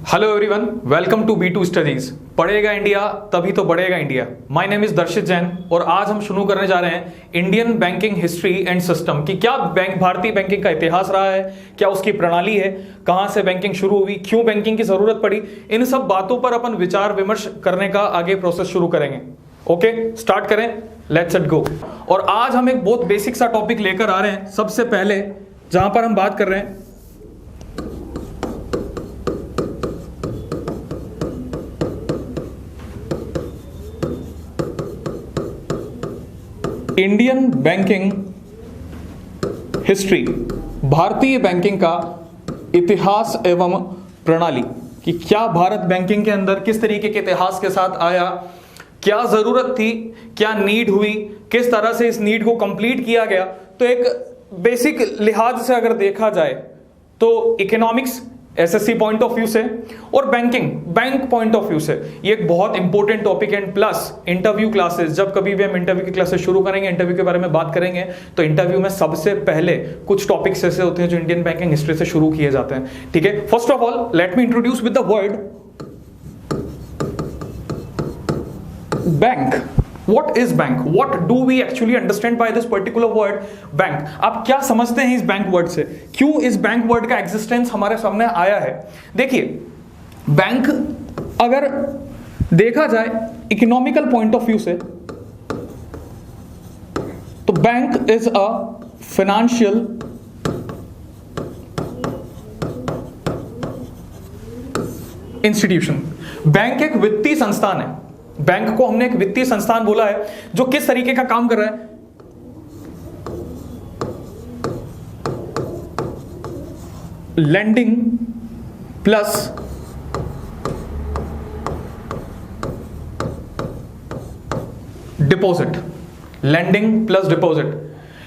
Hello everyone, welcome to B two studies. पढ़ेगा India तभी तो बढ़ेगा इंडिया। माय नेम इज दर्शित जैन और आज हम शुरू करने जा रहे हैं Indian banking history and system कि क्या भारतीय बैंकिंग का इतिहास रहा है, क्या उसकी प्रणाली है, कहां से बैंकिंग शुरू हुई, क्यों बैंकिंग की जरूरत पड़ी। इन सब बातों पर अपन विचार विमर्श करने का आगे प्रोसेस शुरू करेंगे। ओके, स्टार्ट करें, लेट्स इट गो। और आज हम एक बहुत बेसिक सा टॉपिक लेकर आ रहे हैं। सबसे पहले जहां पर हम बात कर रहे हैं इंडियन बैंकिंग हिस्ट्री, भारतीय बैंकिंग का इतिहास एवं प्रणाली कि क्या भारत बैंकिंग के अंदर किस तरीके के इतिहास के साथ आया, क्या जरूरत थी, क्या नीड हुई, किस तरह से इस नीड को कंप्लीट किया गया। तो एक बेसिक लिहाज से अगर देखा जाए तो economics SSC point of view से और बैंक पॉइंट ऑफ व्यू से ये एक बहुत इंपॉर्टेंट टॉपिक है। प्लस इंटरव्यू क्लासेस, जब कभी भी हम इंटरव्यू की क्लासेस शुरू करेंगे, इंटरव्यू के बारे में बात करेंगे, तो इंटरव्यू में सबसे पहले कुछ टॉपिक्स ऐसे होते हैं जो इंडियन बैंकिंग हिस्ट्री से शुरू किए जाते हैं। ठीक है, first of all let me introduce with the word bank. What is bank? What do we actually understand by this particular word bank? आप क्या समझते हैं इस बैंक वर्ड से, क्यों इस बैंक वर्ड का एग्जिस्टेंस हमारे सामने आया है। देखिए, बैंक अगर देखा जाए इकोनॉमिकल पॉइंट ऑफ व्यू से तो bank is a financial institution. Bank एक वित्तीय संस्थान है। बैंक को हमने एक वित्तीय संस्थान बोला है जो किस तरीके का काम कर रहा है। Lending plus deposit. Lending plus deposit.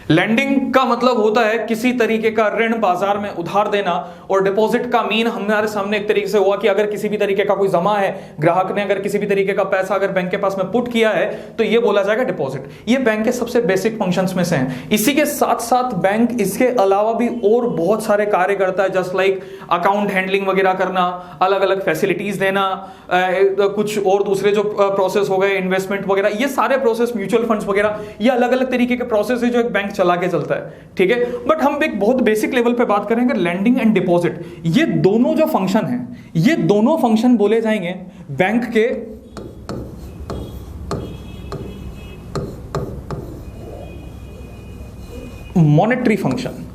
Lending का मतलब होता है किसी तरीके का ऋण बाजार में उधार देना, और डिपॉजिट का मीन हमारे सामने एक तरीके से हुआ कि अगर किसी भी तरीके का कोई जमा है, ग्राहक ने अगर किसी भी तरीके का पैसा अगर बैंक के पास में पुट किया है तो ये बोला जाएगा डिपॉजिट। ये बैंक के सबसे बेसिक फंक्शंस में से हैं। इसी के साथ साथ बैंक इसके अलावा भी और बहुत सारे कार्य करता है, जस्ट लाइक अकाउंट हैंडलिंग वगैरह करना, अलग अलग फैसिलिटीज देना, कुछ और दूसरे जो प्रोसेस हो गए इन्वेस्टमेंट वगैरह, ये सारे प्रोसेस, म्यूचुअल फंड्स वगैरह, ये अलग अलग तरीके के प्रोसेस है जो एक बैंक चला के चलता है। ठीक है, बट हम एक बहुत बेसिक लेवल पे बात करेंगे लैंडिंग एंड डिपॉजिट। ये दोनों जो फंक्शन हैं, ये दोनों फंक्शन बोले जाएंगे बैंक के मॉनेटरी फंक्शन।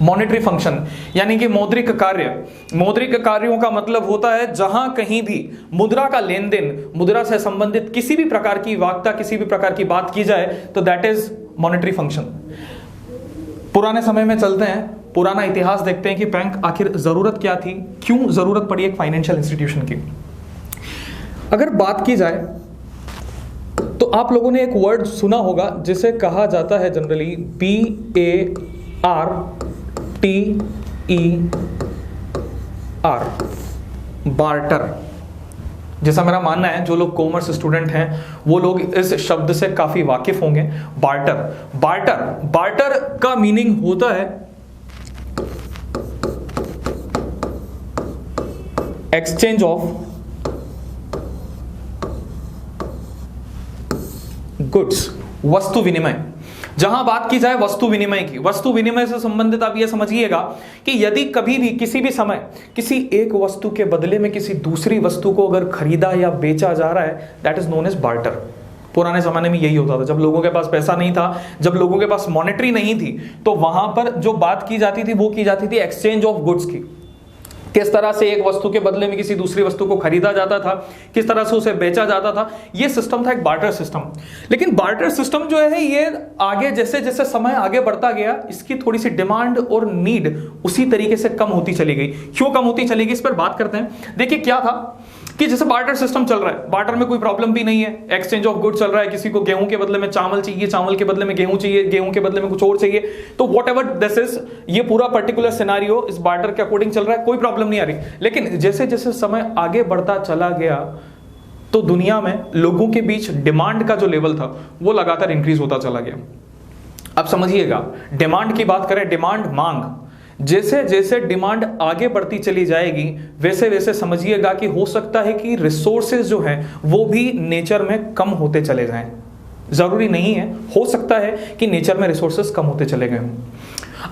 मॉनेटरी फंक्शन यानी कि मौद्रिक कार्य। मौद्रिक कार्यों का मतलब होता है जहां कहीं भी मुद्रा का लेन देन, मुद्रा से संबंधित किसी भी प्रकार की वार्ता, किसी भी प्रकार की बात की जाए तो दैट इज मॉनेटरी फंक्शन। पुराने समय में चलते हैं, पुराना इतिहास देखते हैं कि बैंक आखिर जरूरत क्या थी, क्यों जरूरत पड़ी एक फाइनेंशियल इंस्टीट्यूशन की। अगर बात की जाए तो आप लोगों ने एक वर्ड सुना होगा जिसे कहा जाता है जनरली BARTER, बार्टर। जैसा मेरा मानना है, जो लोग कॉमर्स स्टूडेंट हैं वो लोग इस शब्द से काफी वाकिफ होंगे। बार्टर का मीनिंग होता है एक्सचेंज ऑफ गुड्स, वस्तु विनिमय। जहां बात की जाए वस्तु विनिमय की, वस्तु विनिमय से संबंधित आप यह समझिएगा कि यदि कभी भी किसी भी समय किसी एक वस्तु के बदले में किसी दूसरी वस्तु को अगर खरीदा या बेचा जा रहा है, that is known as barter. पुराने जमाने में यही होता था, जब लोगों के पास पैसा नहीं था, जब लोगों के पास मॉनेटरी नहीं थी, तो वहां पर जो बात की जाती थी वो की जाती थी एक्सचेंज ऑफ गुड्स की। किस तरह से एक वस्तु के बदले में किसी दूसरी वस्तु को खरीदा जाता था, किस तरह से उसे बेचा जाता था, यह सिस्टम था एक बार्टर सिस्टम। लेकिन बार्टर सिस्टम जो है ये आगे जैसे जैसे समय आगे बढ़ता गया, इसकी थोड़ी सी डिमांड और नीड उसी तरीके से कम होती चली गई। क्यों कम होती चली गई, इस पर बात करते हैं। देखिए, क्या था कि जैसे बार्टर सिस्टम चल रहा है, बार्टर में कोई प्रॉब्लम भी नहीं है, एक्सचेंज ऑफ गुड चल रहा है, किसी को गेहूं के बदले में चावल चाहिए, चावल के बदले में गेहूं चाहिए, गेहूं के बदले में कुछ और चाहिए, तो व्हाटएवर दिस इज, ये पूरा पर्टिकुलर सिनेरियो इस बार्टर के अकॉर्डिंग चल रहा है, कोई प्रॉब्लम नहीं आ रही। लेकिन जैसे जैसे समय आगे बढ़ता चला गया तो दुनिया में लोगों के बीच डिमांड का जो लेवल था वो लगातार इंक्रीज होता चला गया। अब समझिएगा, डिमांड की बात करें, डिमांड मांग, जैसे जैसे डिमांड आगे बढ़ती चली जाएगी वैसे वैसे समझिएगा कि हो सकता है कि रिसोर्सेज जो हैं वो भी नेचर में कम होते चले जाएं। जरूरी नहीं है, हो सकता है कि नेचर में रिसोर्सेज कम होते चले गए हों।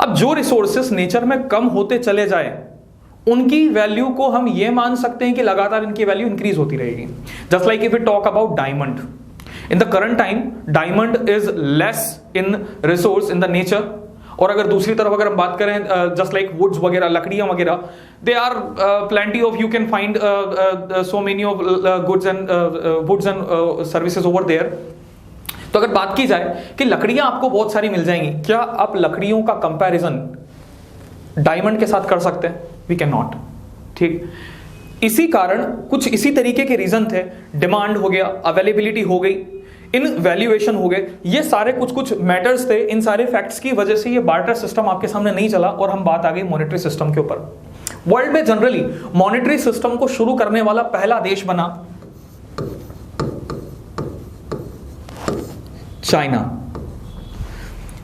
अब जो रिसोर्सेज नेचर में कम होते चले जाए उनकी वैल्यू को हम ये मान सकते हैं कि लगातार इनकी वैल्यू इंक्रीज होती रहेगी। Just like if we talk about diamond, in the current time diamond is less in resource in the nature. और अगर दूसरी तरफ अगर हम बात करें जस्ट लाइक वुड्स वगैरह, लकड़ियां वगैरह, they are plenty of, you can find so many of goods and services over there. तो अगर बात की जाए कि लकड़ियां आपको बहुत सारी मिल जाएंगी, क्या आप लकड़ियों का कंपैरिजन डायमंड के साथ कर सकते हैं? We can not. ठीक, इसी कारण कुछ इसी तरीके के रीजन थे। डिमांड हो गया, अवेलेबिलिटी हो गई, इन वैल्यूएशन हो गए, ये सारे कुछ कुछ मैटर्स थे। इन सारे फैक्ट्स की वजह से ये बार्टर सिस्टम आपके सामने नहीं चला और हम बात आ गई मॉनेटरी सिस्टम के ऊपर। वर्ल्ड में जनरली मॉनेटरी सिस्टम को शुरू करने वाला पहला देश बना China.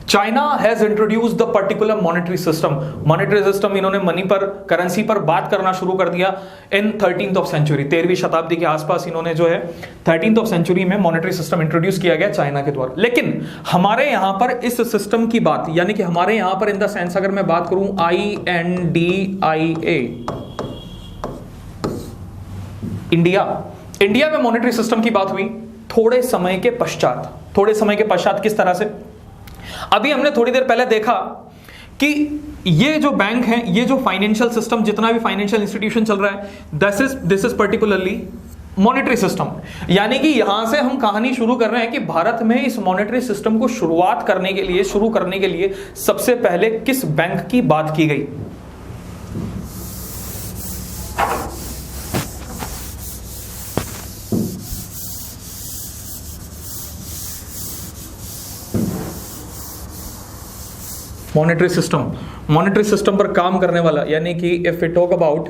China has introduced the particular monetary system. Monetary system इन्होंने मनी पर, करेंसी पर बात करना शुरू कर दिया इन 13th ऑफ सेंचुरी, 13वीं शताब्दी के आसपास इन्होंने जो है 13th ऑफ सेंचुरी में मॉनेटरी सिस्टम इंट्रोड्यूस किया गया चाइना के द्वारा। लेकिन हमारे यहां पर इस सिस्टम की बात, यानी कि हमारे यहां पर इन द सेंस अगर मैं बात करूं INDIA, इंडिया में मॉनेटरी सिस्टम की बात हुई थोड़े समय के पश्चात। किस तरह से? अभी हमने थोड़ी देर पहले देखा कि ये जो बैंक है, ये जो फाइनेंशियल सिस्टम, जितना भी फाइनेंशियल इंस्टीट्यूशन चल रहा है, this is particularly monetary system. यानी कि यहां से हम कहानी शुरू कर रहे हैं कि भारत में इस मॉनेटरी सिस्टम को शुरू करने के लिए सबसे पहले किस बैंक की बात की गई? मॉनेटरी सिस्टम पर काम करने वाला, यानी कि if we talk about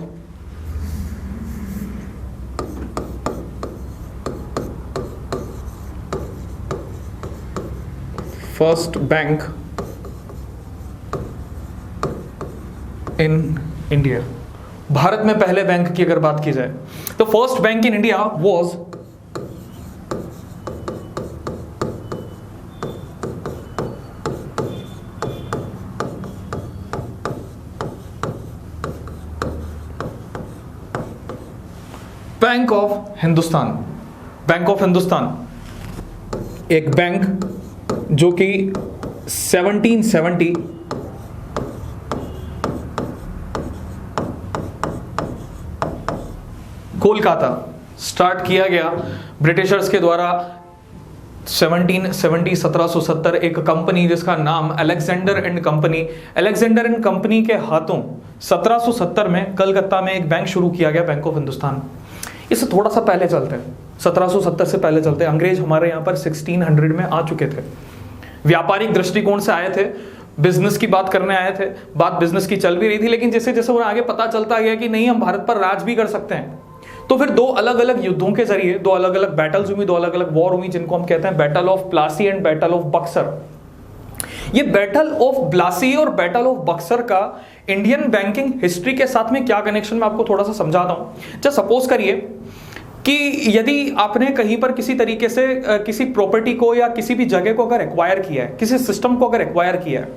first bank in India, Bharat में पहले बैंक की अगर बात की जाए तो first bank in India was bank of Hindustan, एक बैंक जो कि 1770 कोलकाता स्टार्ट किया गया ब्रिटिशर्स के द्वारा। 1770 एक कंपनी जिसका नाम अलेक्जेंडर एंड कंपनी के हाथों 1770 में कलकत्ता में एक बैंक शुरू किया गया, बैंक ऑफ हिंदुस्तान। इससे थोड़ा सा पहले चलते हैं, 1770 से पहले चलते हैं। अंग्रेज हमारे यहाँ पर 1600 में आ चुके थे, व्यापारिक दृष्टिकोण से आए थे, बिजनेस की बात करने आए थे, बात बिजनेस की चल भी रही थी। लेकिन जैसे जैसे उन्हें आगे पता चलता गया कि नहीं, हम भारत पर राज भी कर सकते हैं, तो फिर दो अलग अलग युद्धों के जरिए दो अलग अलग बैटल्स हुई, दो अलग अलग वॉर हुई, जिनको हम कहते हैं battle of Plassey and battle of Buxar. ये बैटल ऑफ प्लासी और बैटल ऑफ बक्सर का इंडियन बैंकिंग हिस्ट्री के साथ में क्या कनेक्शन, मैं आपको थोड़ा सा समझाता हूं। जब सपोज करिए कि यदि आपने कहीं पर किसी तरीके से किसी प्रॉपर्टी को या किसी भी जगह को अगर एक्वायर किया है, किसी सिस्टम को अगर एक्वायर किया है,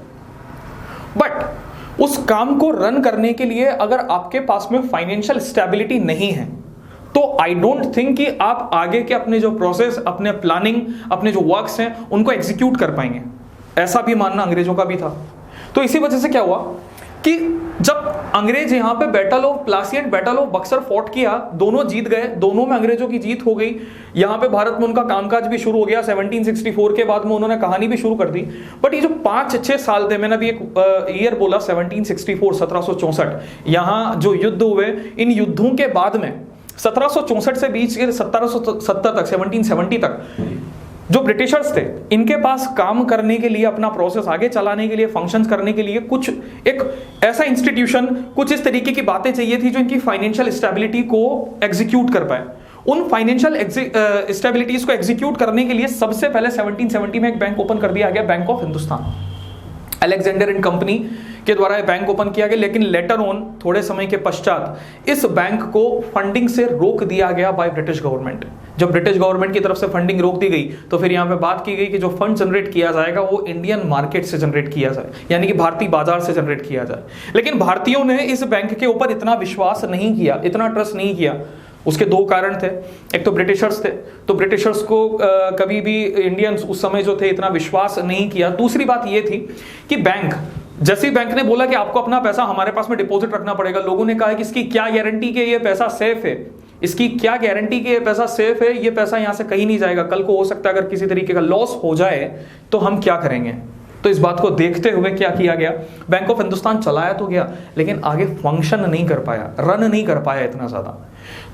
बट उस काम को रन करने के लिए अगर आपके पास में फाइनेंशियल स्टेबिलिटी नहीं है, तो आई डोंट थिंक कि आप आगे के अपने जो प्रोसेस, अपने प्लानिंग, अपने जो वर्क्स हैं उनको एग्जीक्यूट कर पाएंगे। ऐसा भी मानना अंग्रेजों का भी था। तो इसी वजह से क्या हुआ कि जब अंग्रेज यहां पे battle of Plassey and battle of Buxar fought किया, दोनों जीत गए, दोनों में अंग्रेजों की जीत हो गई। यहां पे भारत में उनका कामकाज भी शुरू हो गया। 1764 के बाद में उन्होंने कहानी भी शुरू कर दी। बट ये जो 5-6 साल थे, मैंने अभी एक ईयर बोला 1764, 1764, यहां जो युद्ध हुए, इन युद्धों के बाद में 1764 से बीच के 1770 तक, 1770 तक जो ब्रिटिशर्स थे, इनके पास काम करने के लिए, अपना प्रोसेस आगे चलाने के लिए, फंक्शंस करने के लिए कुछ एक ऐसा इंस्टीट्यूशन, कुछ इस तरीके की बातें चाहिए थी जो इनकी फाइनेंशियल स्टेबिलिटी को एग्जीक्यूट कर पाए। उन फाइनेंशियल स्टेबिलिटीज को एग्जीक्यूट करने के लिए सबसे पहले 1770 में एक बैंक ओपन कर दिया गया, bank of Hindustan. Alexander and company के द्वारा यह बैंक ओपन किया गया, लेकिन लेटर ऑन थोड़े समय के पश्चात इस बैंक को फंडिंग से रोक दिया गया बाय ब्रिटिश गवर्नमेंट। जब ब्रिटिश गवर्नमेंट की तरफ से फंडिंग रोक दी गई तो फिर यहां पे बात की गई कि जो फंड जनरेट किया जाएगा वो इंडियन मार्केट से जनरेट किया जाए, यानी कि भारतीय बाजार से जनरेट किया जाए। लेकिन भारतीयों ने इस बैंक के ऊपर इतना विश्वास नहीं किया, इतना ट्रस्ट नहीं किया। उसके दो कारण थे। एक तो ब्रिटिशर्स थे, तो ब्रिटिशर्स को कभी भी इंडियंस उस समय जो थे इतना विश्वास नहीं किया। दूसरी बात ये थी कि बैंक, जैसे ही बैंक ने बोला कि आपको अपना पैसा हमारे पास में डिपॉजिट रखना पड़ेगा, लोगों ने कहा कि इसकी क्या गारंटी कि ये पैसा सेफ है, इसकी क्या गारंटी कि ये पैसा सेफ है, ये पैसा यहां से कहीं नहीं जाएगा, कल को हो सकता है अगर किसी तरीके का लॉस हो जाए तो हम क्या करेंगे। तो इस बात को देखते हुए क्या किया गया, बैंक ऑफ हिंदुस्तान चलाया तो गया लेकिन आगे फंक्शन नहीं कर पाया, रन नहीं कर पाया इतना ज्यादा।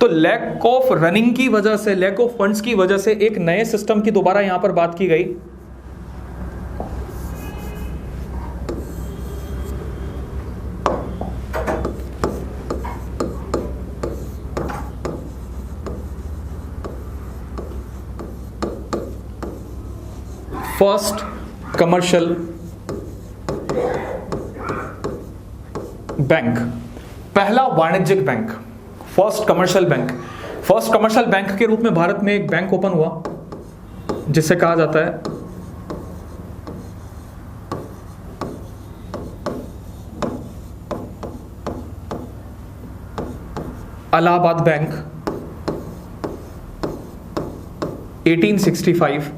तो लैक ऑफ रनिंग की वजह से, लैक ऑफ फंड्स की वजह से एक नए सिस्टम की दोबारा यहां पर बात की गई। फर्स्ट कमर्शियल बैंक, पहला वाणिज्यिक bank, first commercial bank. First commercial bank के रूप में भारत में एक बैंक ओपन हुआ जिसे कहा जाता है इलाहाबाद बैंक, 1865।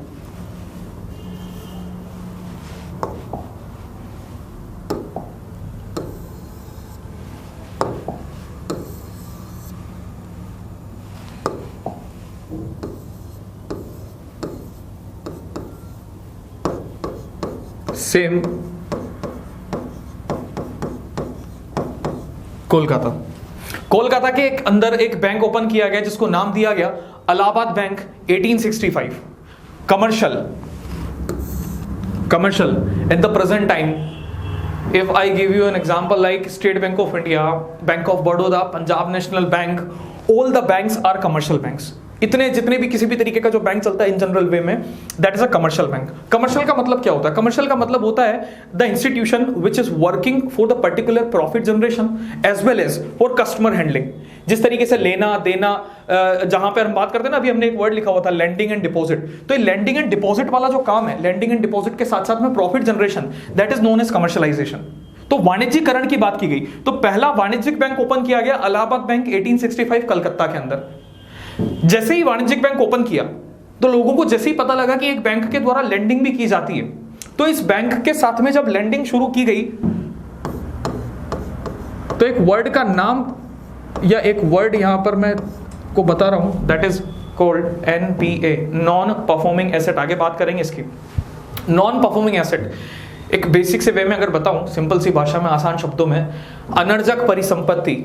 सेम कोलकाता, कोलकाता के अंदर एक बैंक ओपन किया गया जिसको नाम दिया गया Allahabad bank, 1865। Commercial at the present time, if I give you an example like State Bank of India, Bank of Baroda, Punjab National Bank, all the banks are commercial banks। इतने जितने भी किसी भी तरीके का जो बैंक चलता है इन जनरल वे में, that is a commercial bank. Commercial का मतलब क्या होता है? कमर्शियल का मतलब होता है the institution which is working for the particular profit generation as well as for customer handling. जिस तरीके से लेना देना, जहां पर हम बात करते हैं ना, अभी हमने एक वर्ड लिखा हुआ था लैंडिंग एंड डिपॉजिट, तो ये लैंडिंग एंड डिपॉजिट वाला जो काम है, लैंडिंग एंड डिपॉजिट के साथ साथ में profit generation, that is known as commercialization. तो वाणिज्यिकरण की बात की गई, तो पहला वाणिज्यिक बैंक ओपन किया गया इलाहाबाद बैंक 1865 कलकत्ता के अंदर। जैसे ही वाणिज्यिक बैंक ओपन किया तो लोगों को जैसे ही पता लगा कि एक बैंक के द्वारा लेंडिंग भी की जाती है, तो इस बैंक के साथ में जब लेंडिंग शुरू की गई तो एक वर्ड का नाम या एक वर्ड यहां पर मैं को बता रहा हूं, that is called NPA, non performing asset. आगे बात करेंगे इसकी। नॉन परफॉर्मिंग एसेट एक बेसिक से वे में अगर बताऊं, सिंपल सी भाषा में, आसान शब्दों में, अनर्जक परिसंपत्ति।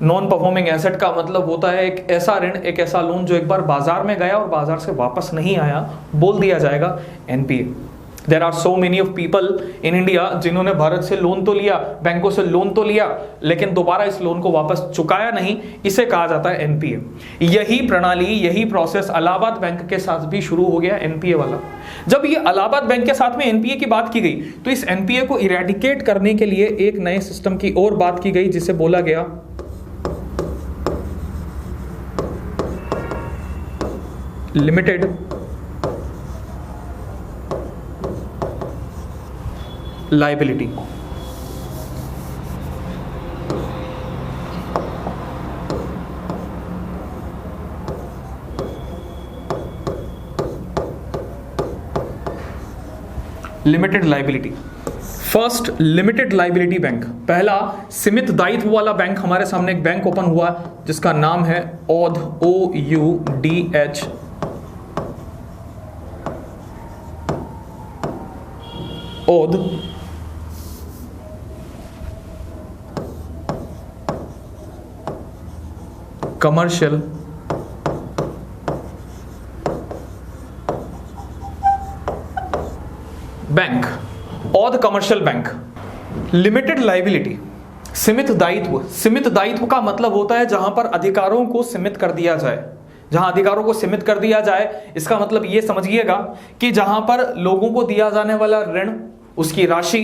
नॉन परफॉर्मिंग एसेट का मतलब होता है एक ऐसा ऋण, एक ऐसा लोन जो एक बार बाजार में गया और बाजार से वापस नहीं आया, बोल दिया जाएगा NPA। There are so many of people in India जिन्होंने भारत से लोन तो लिया, बैंकों से लोन तो लिया, लेकिन दोबारा इस लोन को वापस चुकाया नहीं, इसे कहा जाता है NPA। यही प्रणाली, यही प्रोसेस इलाहाबाद बैंक के साथ भी शुरू हो गया, NPA वाला। जब ये इलाहाबाद बैंक के साथ में NPA की बात की गई तो इस NPA को इरेडिकेट करने के लिए एक नए सिस्टम की और बात की गई जिसे बोला गया limited liability. Limited liability, first limited liability bank, पहला सीमित दायित्व वाला बैंक। हमारे सामने एक बैंक ओपन हुआ जिसका नाम है OUDH, OUDH, OUDH commercial bank, OUDH commercial bank. Limited liability, सीमित दायित्व। सीमित दायित्व का मतलब होता है जहां पर अधिकारों को सीमित कर दिया जाए। जहां अधिकारों को सीमित कर दिया जाए इसका मतलब यह समझिएगा कि जहां पर लोगों को दिया जाने वाला ऋण, उसकी राशि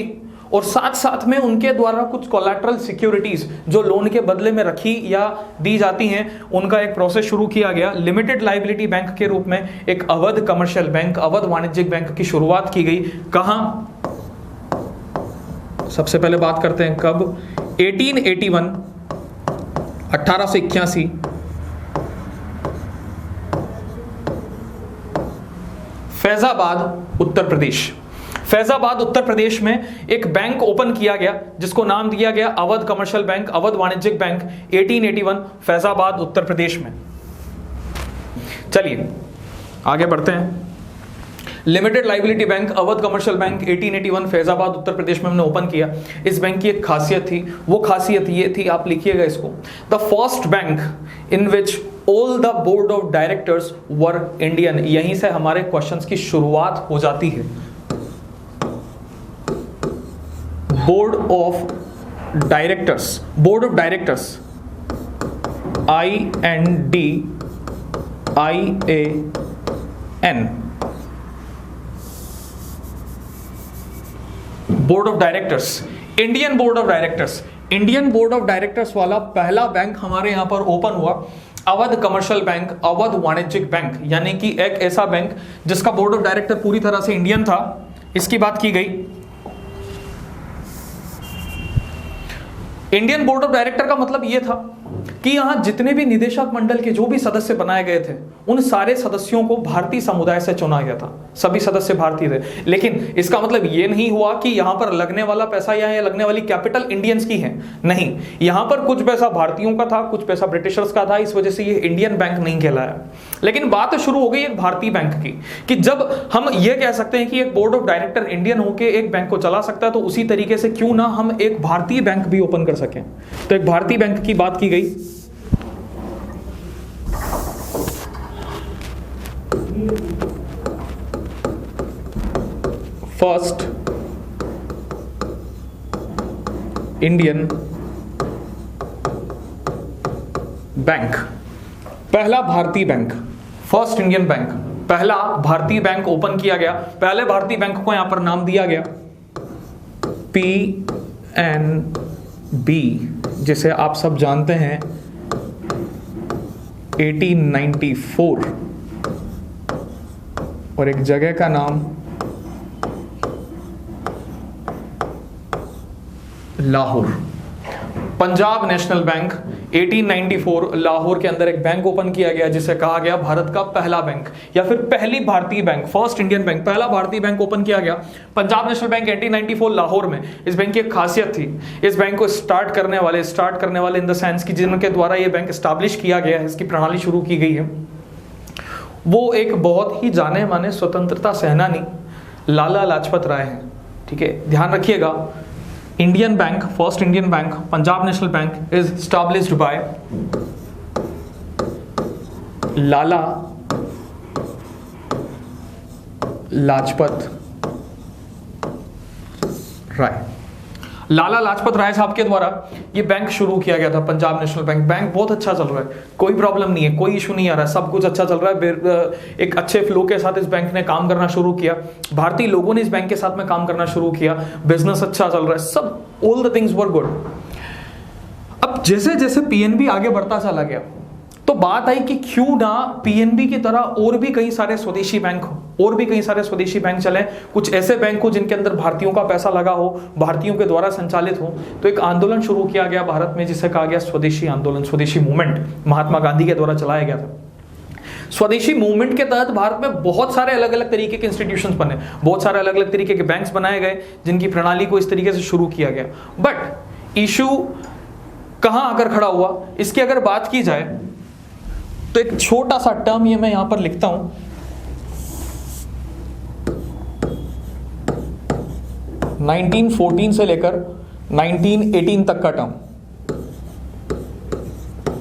और साथ साथ में उनके द्वारा कुछ कोलैटरल सिक्योरिटीज जो लोन के बदले में रखी या दी जाती हैं, उनका एक प्रोसेस शुरू किया गया। लिमिटेड लायबिलिटी बैंक के रूप में एक अवध कमर्शियल बैंक, अवध वाणिज्यिक बैंक की शुरुआत की गई। कहां? सबसे पहले बात करते हैं कब? 1881, 1881 फैजाबाद उत्तर प्रदेश। फैजाबाद उत्तर प्रदेश में एक बैंक ओपन किया गया जिसको नाम दिया गया अवध कमर्शियल बैंक, अवध वाणिज्यिक बैंक, 1881 फैजाबाद उत्तर प्रदेश में। चलिए आगे बढ़ते हैं। Limited liability bank Awadh commercial bank 1881 Faizabad Uttar Pradesh में हमने ओपन किया। इस बैंक की एक खासियत थी, वो खासियत ये थी, आप लिखिएगा इसको, the first bank in which all the board of directors were Indian. यहीं से हमारे क्वेश्चंस की शुरुआत हो जाती है। Board of directors, board of directors, INDIAN, board of directors, Indian board of directors. Indian board of directors वाला पहला बैंक हमारे यहां पर ओपन हुआ, अवध कमर्शियल बैंक, अवध वाणिज्यिक बैंक, यानी कि एक ऐसा बैंक जिसका बोर्ड ऑफ डायरेक्टर पूरी तरह से इंडियन था। इसकी बात की गई। इंडियन बोर्ड ऑफ डायरेक्टर का मतलब यह था कि यहां जितने भी निदेशक मंडल के जो भी सदस्य बनाए गए थे, उन सारे सदस्यों को भारतीय समुदाय से चुना गया था। सभी सदस्य भारतीय थे। लेकिन इसका मतलब यह नहीं हुआ कि यहां पर लगने वाला पैसा या लगने वाली कैपिटल इंडियंस की है, नहीं। यहां पर कुछ पैसा भारतीयों का था, कुछ पैसा ब्रिटिशर्स का था, इस वजह से ये इंडियन बैंक नहीं कहलाया। लेकिन बात शुरू हो गई एक भारतीय बैंक की, कि जब हम ये कह सकते हैं कि एक बोर्ड ऑफ डायरेक्टर इंडियन होकर एक बैंक को चला सकता है, तो उसी तरीके से क्यों ना हम एक भारतीय बैंक भी ओपन कर सकें। तो एक भारतीय बैंक की बात की गई। फर्स्ट इंडियन बैंक, पहला भारतीय बैंक, फर्स्ट इंडियन बैंक, पहला भारतीय बैंक ओपन किया गया। पहले भारतीय बैंक को यहां पर नाम दिया गया PNB, जिसे आप सब जानते हैं 1894, और एक जगह का नाम लाहौर। पंजाब नेशनल बैंक 1894 लाहौर के अंदर एक बैंक ओपन किया गया जिसे कहा गया भारत का पहला बैंक या फिर पहली भारतीय बैंक, फर्स्ट इंडियन बैंक, पहला भारतीय बैंक ओपन किया गया पंजाब नेशनल बैंक 1894 लाहौर में। इस बैंक की एक खासियत थी, इस बैंक को स्टार्ट करने वाले इन द सेंस की जिनके द्वारा ये बैंक एस्टैब्लिश किया गया है, इसकी प्रणाली शुरू की गई है, वो एक बहुत ही जाने माने स्वतंत्रता सेनानी लाला लाजपत राय हैं। ठीक है, ध्यान रखिएगा, Indian bank, first Indian bank, Punjab national bank is established by Lala Lajpat Rai. Lala Lajpat Rai sahab के द्वारा ये बैंक शुरू किया गया था, पंजाब नेशनल बैंक। बैंक बहुत अच्छा चल रहा है, कोई प्रॉब्लम नहीं है, कोई इशू नहीं आ रहा है, सब कुछ अच्छा चल रहा है। एक अच्छे फ्लो के साथ इस बैंक ने काम करना शुरू किया, भारतीय लोगों ने इस बैंक के साथ में काम करना शुरू किया, बिजनेस अच्छा चल रहा है, सब all the things were good. अब जैसे जैसे पीएनबी आगे बढ़ता चला गया तो बात आई कि क्यों ना पीएनबी की तरह और भी कई सारे स्वदेशी बैंक हो, और भी कई सारे स्वदेशी बैंक चले, कुछ ऐसे बैंक हो जिनके अंदर भारतीयों का पैसा लगा हो, भारतीयों के द्वारा संचालित हो। तो एक आंदोलन शुरू किया गया भारत में जिसे कहा गया स्वदेशी आंदोलन, स्वदेशी मूवमेंट, महात्मा गांधी के द्वारा चलाया गया था। स्वदेशी मूवमेंट के तहत भारत में बहुत सारे अलग अलग तरीके के इंस्टीट्यूशंस बने, बहुत सारे अलग अलग तरीके के बैंक्स बनाए गए जिनकी प्रणाली को इस तरीके से शुरू किया गया। बट इशू कहां आकर खड़ा हुआ, इसकी अगर बात की जाए तो एक छोटा सा टर्म ये मैं यहां पर लिखता हूं, 1914 से लेकर 1918 तक का टर्म,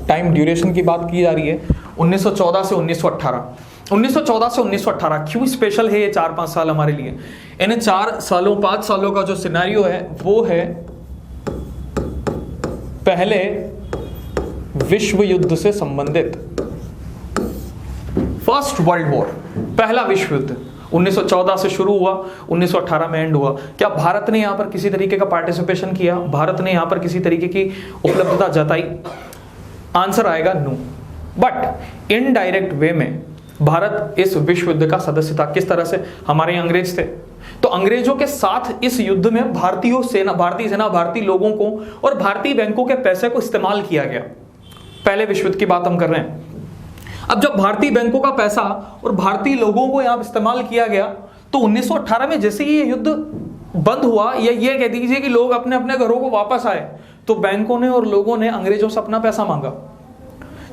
टाइम ड्यूरेशन की बात की जा रही है 1914 से 1918। 1914 से 1918 क्यों स्पेशल है ये 4-5 साल हमारे लिए? इन 4 सालों 5 सालों का जो सिनेरियो है वो है पहले विश्व युद्ध से संबंधित, फर्स्ट वर्ल्ड वॉर, पहला विश्व युद्ध। 1914 से शुरू हुआ, 1918 में एंड हुआ। क्या भारत ने यहां पर किसी तरीके का पार्टिसिपेशन किया? भारत ने यहां पर किसी तरीके की उपलब्धता जताई? आंसर आएगा नो। बट इनडायरेक्ट वे में भारत इस विश्व युद्ध का सदस्य था। किस तरह से? हमारे यहाँ अंग्रेज थे, तो अंग्रेजों के साथ इस युद्ध में भारतीय सेना, भारतीय लोगों को और भारतीय बैंकों के पैसे को इस्तेमाल किया गया। पहले विश्व युद्ध की बात हम कर रहे हैं। अब जब भारतीय बैंकों का पैसा और भारतीय लोगों को यहां इस्तेमाल किया गया, तो 1918 में जैसे ही ये युद्ध बंद हुआ, या ये कह दीजिए कि लोग अपने अपने घरों को वापस आए, तो बैंकों ने और लोगों ने अंग्रेजों से अपना पैसा मांगा,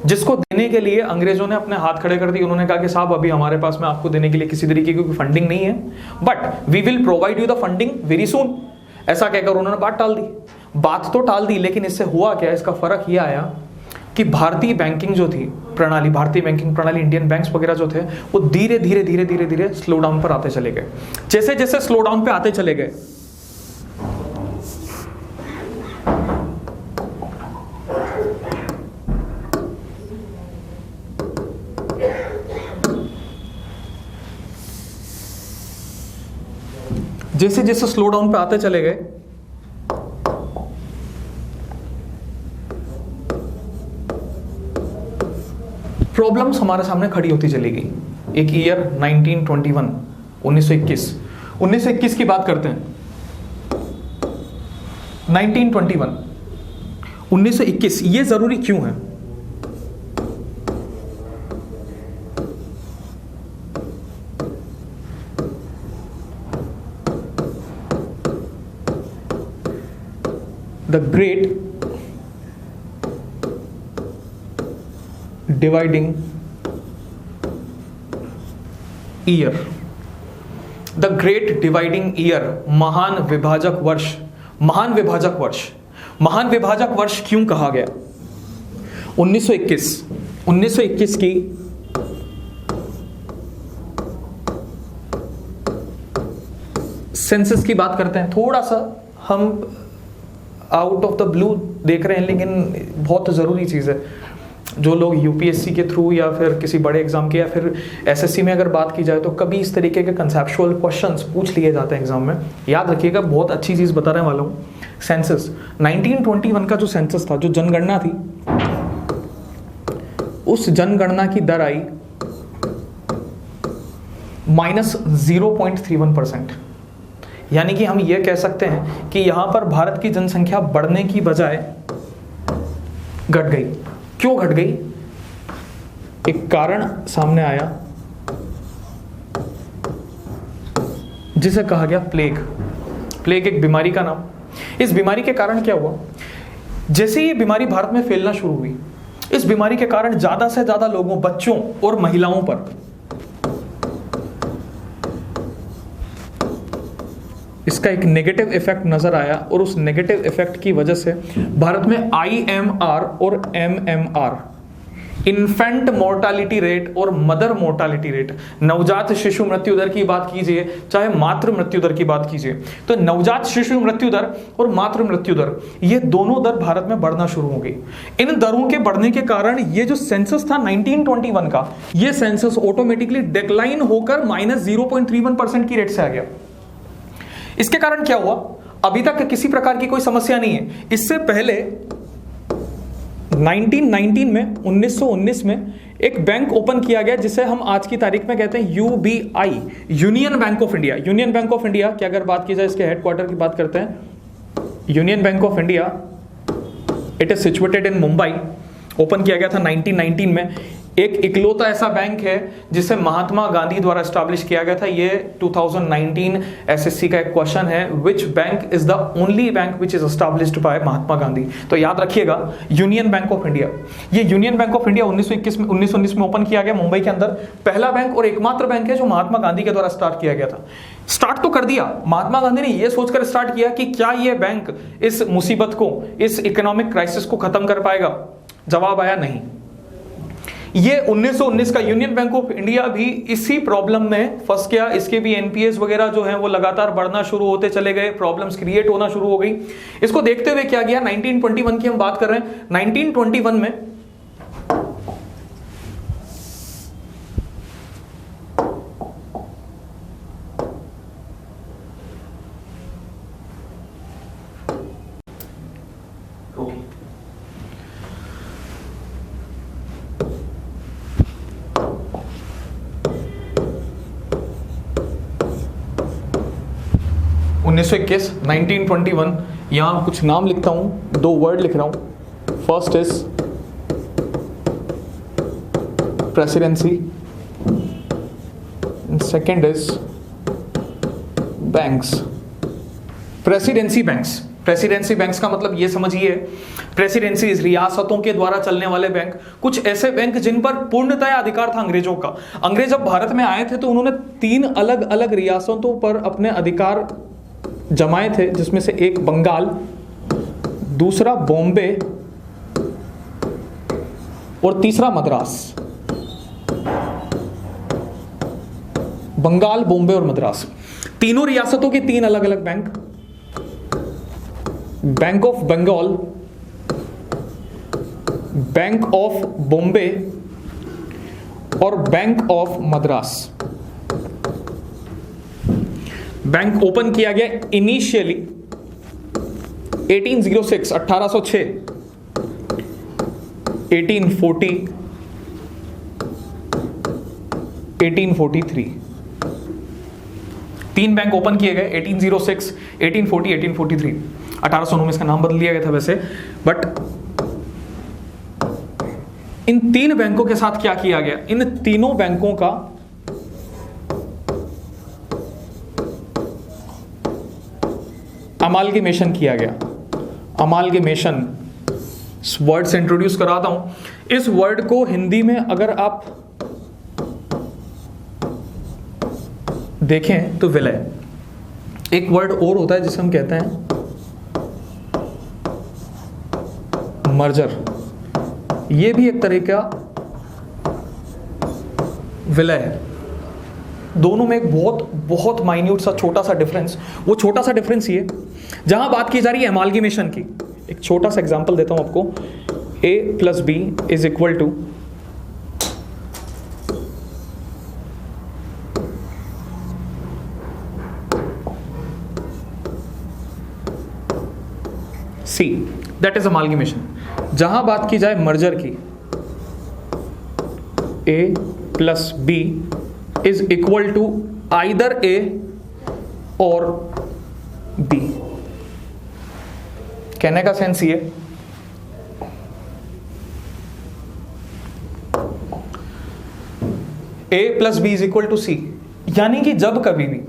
जिसको देने के लिए अंग्रेजों ने अपने हाथ खड़े कर दिए। उन्होंने कहा कि साहब अभी हमारे पास में आपको देने के लिए किसी तरीके की फंडिंग नहीं है, but we will provide you the funding very soon. ऐसा कहकर उन्होंने बात टाल दी। बात तो टाल दी, लेकिन इससे हुआ क्या? इसका फर्क यह आया कि भारतीय बैंकिंग जो थी प्रणाली, भारतीय बैंकिंग प्रणाली, इंडियन बैंक्स वगैरह जो थे, वो धीरे धीरे धीरे धीरे धीरे स्लो डाउन पर आते चले गए। जैसे जैसे स्लो डाउन पे आते चले गए, जैसे जैसे स्लो डाउन पे आते चले गए, प्रॉब्लम्स हमारे सामने खड़ी होती चली गई। एक ईयर 1921, 1921 की बात करते हैं। 1921, 1921 ये जरूरी क्यों है? The great dividing year, the great dividing year, महान विभाजक वर्ष। महान विभाजक वर्ष, महान विभाजक वर्ष क्यों कहा गया? 1921 की सेंसस की बात करते हैं। थोड़ा सा हम आउट ऑफ द ब्लू देख रहे हैं, लेकिन बहुत जरूरी चीज है। जो लोग यूपीएससी के थ्रू या फिर किसी बड़े एग्जाम के या फिर एसएससी में अगर बात की जाए, तो कभी इस तरीके के कंसेप्चुअल क्वेश्चंस पूछ लिए जाते हैं एग्जाम में। याद रखिएगा, बहुत अच्छी चीज बताने वाला हूं। सेंसस 1921 का जो सेंसस था, जो जनगणना थी, उस जनगणना की दर आई -0.31%। यानी कि हम यह कह सकते हैं कि यहां पर भारत की जनसंख्या बढ़ने की बजाय घट गई। क्यों घट गई? एक कारण सामने आया जिसे कहा गया प्लेग। प्लेग एक बीमारी का नाम। इस बीमारी के कारण क्या हुआ? जैसे ये बीमारी भारत में फैलना शुरू हुई, इस बीमारी के कारण ज्यादा से ज्यादा लोगों, बच्चों और महिलाओं पर इसका एक नेगेटिव इफेक्ट नजर आया, और उस नेगेटिव इफेक्ट की वजह से भारत में IMR और MMR, इन्फेंट मोर्टालिटी रेट और मदर मोर्टालिटी रेट, नवजात शिशु मृत्यु दर की बात कीजिए, चाहे मातृ मृत्यु दर की बात कीजिए, तो नवजात शिशु मृत्यु दर और मातृ मृत्यु दर, ये दोनों दर भारत में बढ़ना शुरू हो गई। इन दरों के बढ़ने के कारण ये जो सेंसस था 1921 का, ये सेंसस ऑटोमेटिकली डिक्लाइन होकर -0.31% की रेट से आ गया। इसके कारण क्या हुआ? अभी तक किसी प्रकार की कोई समस्या नहीं है। इससे पहले 1919 में एक बैंक ओपन किया गया, जिसे हम आज की तारीख में कहते हैं UBI, union bank of India. Union bank of India की अगर बात की जाए, इसके हेडक्वार्टर की बात करते हैं, union bank of India, it is situated in Mumbai. Open किया गया था 1919 में। एक इकलौता ऐसा बैंक है जिसे महात्मा गांधी द्वारा एस्टैब्लिश किया गया था। ये 2019 एसएससी का एक क्वेश्चन है, which bank is the only bank which is established by Mahatma Gandhi. तो याद रखिएगा, यूनियन बैंक ऑफ इंडिया। ये यूनियन बैंक ऑफ इंडिया 1919 में ओपन किया गया मुंबई के अंदर। पहला बैंक और एकमात्र बैंक है जो महात्मा गांधी के द्वारा स्टार्ट किया गया था। स्टार्ट तो कर दिया, महात्मा गांधी ने यह सोचकर स्टार्ट किया कि क्या यह बैंक इस मुसीबत को, इस इकोनॉमिक क्राइसिस को खत्म कर पाएगा? जवाब आया नहीं। ये 1919 का यूनियन बैंक ऑफ इंडिया भी इसी प्रॉब्लम में फंस गया। इसके भी एनपीएस वगैरह जो है वो लगातार बढ़ना शुरू होते चले गए, प्रॉब्लम्स क्रिएट होना शुरू हो गई। इसको देखते हुए क्या गया, 1921 की हम बात कर रहे हैं। 1921 में 1921, 1921, यहां कुछ नाम लिखता हूं, दो वर्ड लिख रहा हूं। First is presidency, second is banks. Presidency banks, presidency banks का मतलब ये समझिए, प्रेसिडेंसी रियासतों के द्वारा चलने वाले बैंक, कुछ ऐसे बैंक जिन पर पूर्णतया अधिकार था अंग्रेजों का। अंग्रेज जब भारत में आए थे तो उन्होंने 3 अलग अलग रियासतों पर अपने अधिकार जमाए थे, जिसमें से एक बंगाल, दूसरा बॉम्बे और तीसरा मद्रास। बंगाल, बॉम्बे और मद्रास, तीनों रियासतों के 3 अलग अलग bank, bank of Bengal, bank of Bombay और bank of Madras. Bank open किया गया इनिशियली 1806, 1806, 1840, 1843। 3 बैंक ओपन किए गए 1806, 1840, 1843। 1809 में इसका नाम बदल दिया गया था वैसे, बट इन 3 बैंकों के साथ क्या किया गया, इन तीनों बैंकों का अमालगेमेशन किया गया। अमालगेमेशन वर्ड से इंट्रोड्यूस कराता हूं। इस वर्ड को हिंदी में अगर आप देखें तो विलय, एक वर्ड और होता है जिसे हम कहते हैं मर्जर, ये भी एक तरह का विलय है। दोनों में एक बहुत बहुत माइन्यूट सा छोटा सा डिफरेंस, वो छोटा सा डिफरेंस ये, जहां बात की जा रही है एमालगेमेशन की। एक छोटा सा एग्जांपल देता हूं आपको, a + b = C, that is अमालगेमेशन। जहां बात की जाए मर्जर की, a + b = आइदर a और b। कहने का सेंस ये, a + b = C, यानी कि जब कभी भी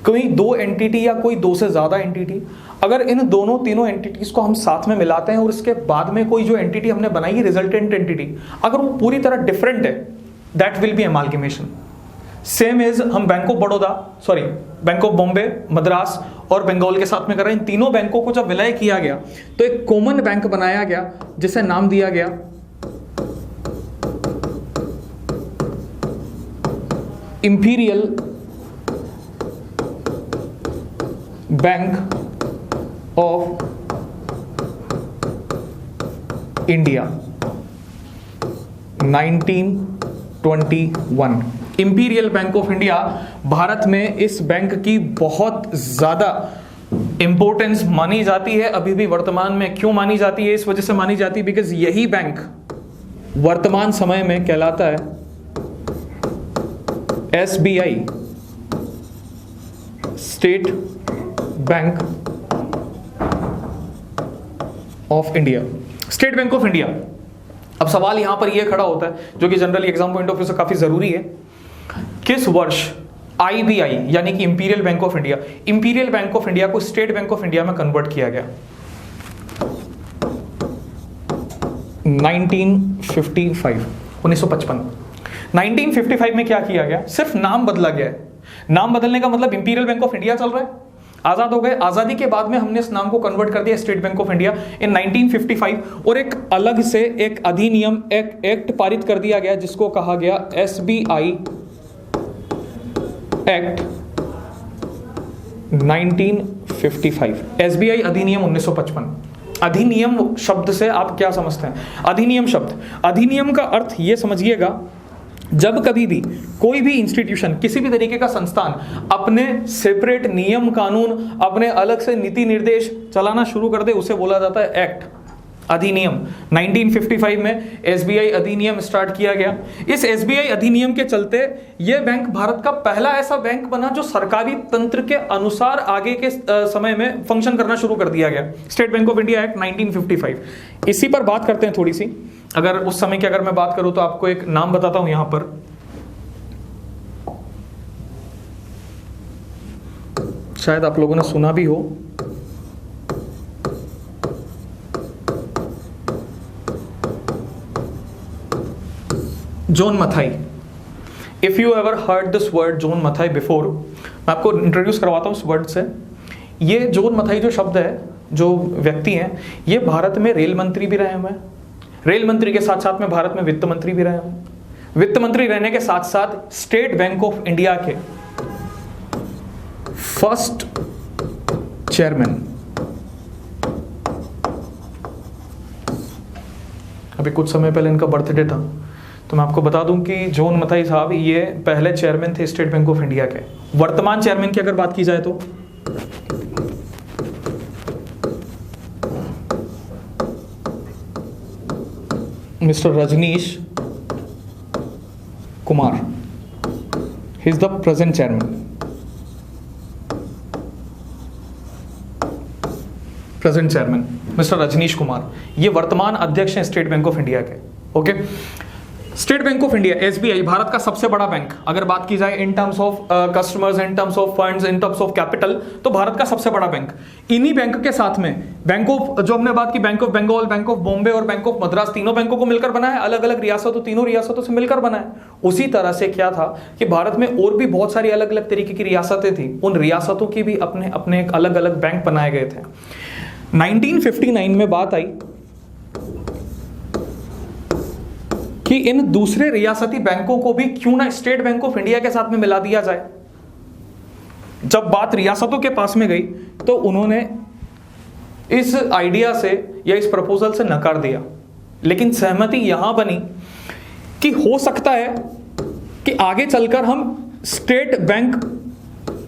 कोई 2 एंटिटी या कोई 2 से ज्यादा एंटिटी, अगर इन दोनों तीनों एंटिटीज को हम साथ में मिलाते हैं और इसके बाद में कोई जो एंटिटी हमने बनाई है रिजल्टेंट एंटिटी, अगर वो पूरी तरह डिफरेंट है, that will be amalgamation. Same is हम bank of Baroda, sorry bank of Bombay, Madras और बंगाल के साथ में कर रहे हैं। इन तीनों बैंकों को जब विलय किया गया तो एक कॉमन बैंक बनाया गया जिसे नाम दिया गया imperial bank of India 1921। Imperial bank of India, Bharat में इस बैंक की बहुत ज्यादा इंपॉर्टेंस मानी जाती है अभी भी वर्तमान में। क्यों मानी जाती है? इस वजह से मानी जाती है बिकॉज यही बैंक वर्तमान समय में कहलाता है SBI, state bank of India, state bank of India. अब सवाल यहां पर यह खड़ा होता है, जो कि generally exam point of view से काफी जरूरी है, किस वर्ष IBI यानी कि imperial bank of India, imperial bank of India को स्टेट बैंक ऑफ इंडिया में कन्वर्ट किया गया? 1955, 1955। 1955 में क्या किया गया? सिर्फ नाम बदला गया है। नाम बदलने का मतलब इंपीरियल बैंक ऑफ इंडिया चल रहा है, आजाद हो गए, आजादी के बाद में हमने इस नाम को कन्वर्ट कर दिया state bank of India in 1955, और एक अलग से एक अधिनियम, एक एक्ट पारित कर दिया गया जिसको कहा गया SBI एक्ट 1955, SBI अधिनियम 1955। अधिनियम शब्द से आप क्या समझते हैं? अधिनियम शब्द, अधिनियम का अर्थ ये समझिएगा, जब कभी भी कोई भी इंस्टीट्यूशन, किसी भी तरीके का संस्थान अपने सेपरेट नियम कानून, अपने अलग से नीति निर्देश चलाना शुरू कर दे, उसे बोला जाता है एक्ट। अधिनियम 1955 में एसबीआई अधिनियम स्टार्ट किया गया। इस एसबीआई अधिनियम के चलते यह बैंक भारत का पहला ऐसा बैंक बना जो सरकारी तंत्र के अनुसार आगे के समय में फंक्शन करना शुरू कर दिया गया। State bank of India act 1955। इसी पर बात करते हैं थोड़ी सी। अगर उस समय की अगर मैं बात करूं तो आपको एक नाम बताता हूं यहां पर, शायद आप लोगों ने सुना भी हो, John Mathai. If you ever heard this word John Mathai before, मैं आपको इंट्रोड्यूस करवाता हूं इस वर्ड से। ये जॉन मथाई जो शब्द है, जो व्यक्ति हैं, ये भारत में रेल मंत्री भी रहे हुए हैं। रेल मंत्री के साथ साथ में भारत में वित्त मंत्री भी रहे हुए हैं। वित्त मंत्री रहने के साथ साथ स्टेट बैंक ऑफ इंडिया के फर्स्ट चेयरमैन। अभी कुछ समय पहले इनका बर्थडे था, तो मैं आपको बता दूं कि जॉन मथाई साहब ये पहले चेयरमैन थे स्टेट बैंक ऑफ इंडिया के। वर्तमान चेयरमैन की अगर बात की जाए तो mister Rajneesh Kumar, he is the present chairman. Present chairman mister Rajneesh Kumar, ये वर्तमान अध्यक्ष हैं स्टेट बैंक ऑफ इंडिया के। Okay, State bank of India SBI Bharat का सबसे बड़ा बैंक। अगर बात की जाए in terms of customers, in terms of funds, in terms of capital, तो भारत का सबसे बड़ा बैंक। इन्हीं बैंक के साथ में बैंक ऑफ, जो हमने बात की, Bank of Bengal, bank of Bombay और बैंक ऑफ मद्रास, तीनों बैंकों को मिलकर बना है। अलग अलग रियासतों, तीनों रियासतों से मिलकर बना है। उसी तरह से क्या था कि भारत में और भी बहुत सारी अलग अलग तरीके की रियासतें थी, उन रियासतों की भी अपने अपने एक अलग अलग बैंक बनाए गए थे। 1959 में बात आई कि इन दूसरे रियासती बैंकों को भी क्यों ना स्टेट बैंक ऑफ इंडिया के साथ में मिला दिया जाए। जब बात रियासतों के पास में गई तो उन्होंने इस आइडिया से या इस प्रपोजल से नकार दिया, लेकिन सहमति यहां बनी कि हो सकता है कि आगे चलकर हम स्टेट बैंक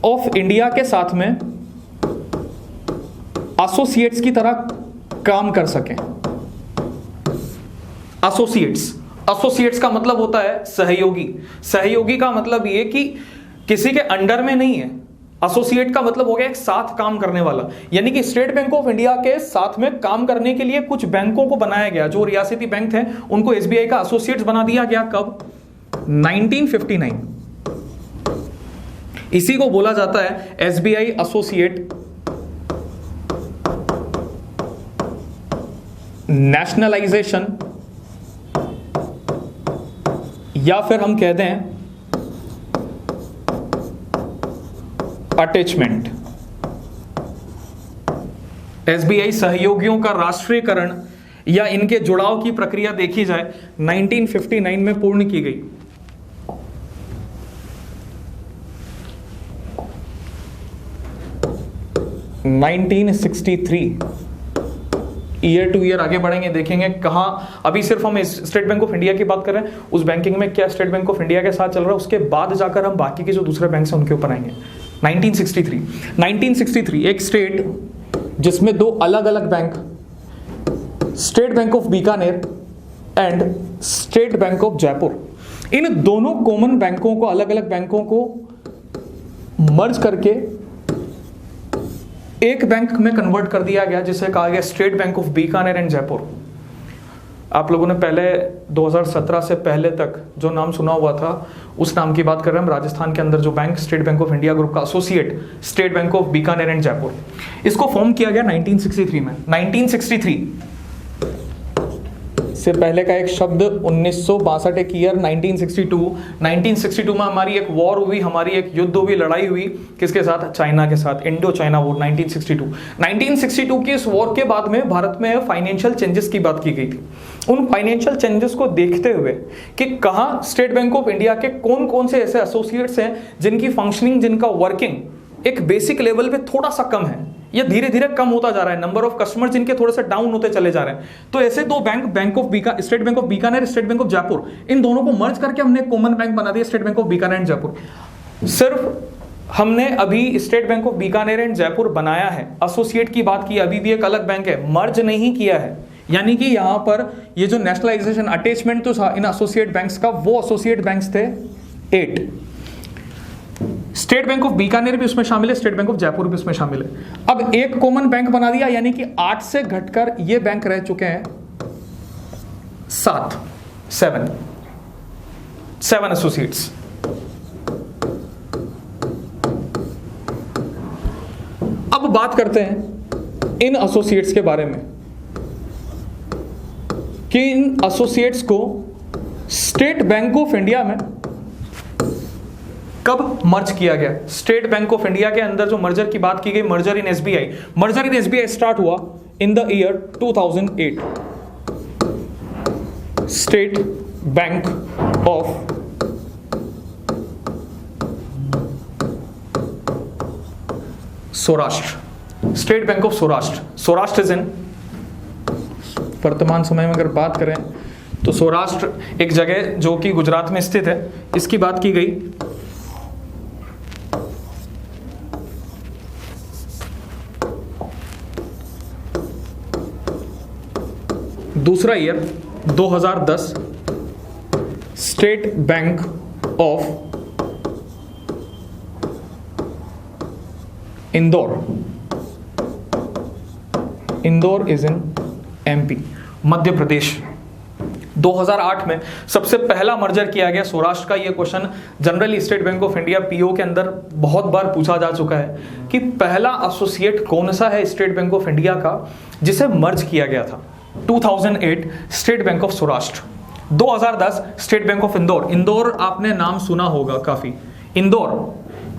ऑफ इंडिया के साथ में एसोसिएट्स की तरह काम कर सकें। एसोसिएट्स का मतलब होता है सहयोगी। सहयोगी का मतलब ये कि किसी के अंडर में नहीं है। एसोसिएट का मतलब हो गया एक साथ काम करने वाला, यानी कि स्टेट बैंक ऑफ इंडिया के साथ में काम करने के लिए कुछ बैंकों को बनाया गया। जो रियासती बैंक थे उनको एसबीआई का एसोसिएट्स बना दिया गया। कब? 1959। इसी को बोला जाता है एसबीआई एसोसिएट नेशनलाइजेशन, या फिर हम कहते हैं अटैचमेंट। एसबीआई सहयोगियों का राष्ट्रीयकरण या इनके जुड़ाव की प्रक्रिया देखी जाए 1959 में पूर्ण की गई। ईयर टू ईयर आगे बढ़ेंगे, देखेंगे कहां। अभी सिर्फ हम स्टेट बैंक ऑफ इंडिया की बात कर रहे हैं, उस बैंकिंग में क्या स्टेट बैंक ऑफ इंडिया के साथ चल रहा है, उसके बाद जाकर हम बाकी के जो दूसरे बैंक हैं उनके ऊपर आएंगे। 1963 एक स्टेट जिसमें दो अलग अलग bank, state bank of Bikaner and state bank of Jaipur, इन दोनों कॉमन बैंकों को, अलग अलग बैंकों को मर्ज करके एक बैंक में कन्वर्ट कर दिया गया, जिसे कहा गया state bank of Bikaner and Jaipur. आप लोगों ने पहले 2017 से पहले तक जो नाम सुना हुआ था उस नाम की बात कर रहे हैं हम। राजस्थान के अंदर जो bank state bank of India group का associate state bank of Bikaner and Jaipur, इसको फॉर्म किया गया 1963 में। 1963 से पहले का एक शब्द 1962, एक ईयर 1962 में हमारी एक वॉर हुई, हमारी एक युद्ध हुई, लड़ाई हुई। किसके साथ? चाइना के साथ, इंडो चाइना वॉर 1962 की इस वॉर के बाद में भारत में फाइनेंशियल चेंजेस की बात की गई थी। उन फाइनेंशियल चेंजेस को देखते हुए कि कहां स्टेट बैंक ऑफ इंडिया के कौन कौन से ऐसे एसोसिएट्स हैं जिनकी फंक्शनिंग, जिनका वर्किंग एक बेसिक लेवल पे थोड़ा सा कम है, ये धीरे धीरे कम होता जा रहा है, नंबर ऑफ कस्टमर जिनके थोड़े से डाउन होते चले जा रहे हैं। तो ऐसे दो bank, state bank of Bikaner, state bank of Jaipur, इन दोनों को मर्ज करके हमने कॉमन बैंक बना दिया state bank of Bikaner and Jaipur. सिर्फ हमने अभी state bank of Bikaner and Jaipur बनाया है, एसोसिएट की बात की, अभी भी एक अलग बैंक है, मर्ज नहीं किया है। यानी कि यहां पर ये जो नेशनलाइजेशन अटैचमेंट तो था इन एसोसिएट बैंक्स का, वो एसोसिएट बैंक्स थे 8। स्टेट बैंक ऑफ बीकानेर भी उसमें शामिल है, स्टेट बैंक ऑफ जयपुर भी उसमें शामिल है। अब एक कॉमन बैंक बना दिया, यानी कि 8 से घटकर ये बैंक रह चुके हैं 7 एसोसिएट्स। अब बात करते हैं इन एसोसिएट्स के बारे में कि इन एसोसिएट्स को स्टेट बैंक ऑफ इंडिया में कब मर्ज किया गया। स्टेट बैंक ऑफ इंडिया के अंदर जो मर्जर की बात की गई, merger in SBI, merger in SBI start हुआ in the year 2008। State bank of Saurashtra, state bank of Saurashtra, Saurashtra is in, वर्तमान समय में अगर बात करें तो सौराष्ट्र एक जगह जो कि गुजरात में स्थित है, इसकी बात की गई। दूसरा year 2010, state bank of Indore, Indore is in MP, Madhya Pradesh. 2008 में सबसे पहला मर्जर किया गया सौराष्ट्र का। यह question generally state bank of India PO के अंदर बहुत बार पूछा जा चुका है कि पहला एसोसिएट कौन सा है स्टेट बैंक ऑफ इंडिया का जिसे मर्ज किया गया था। 2008 state bank of Saurashtra, 2010 state bank of Indore. Indore आपने नाम सुना होगा काफी। Indore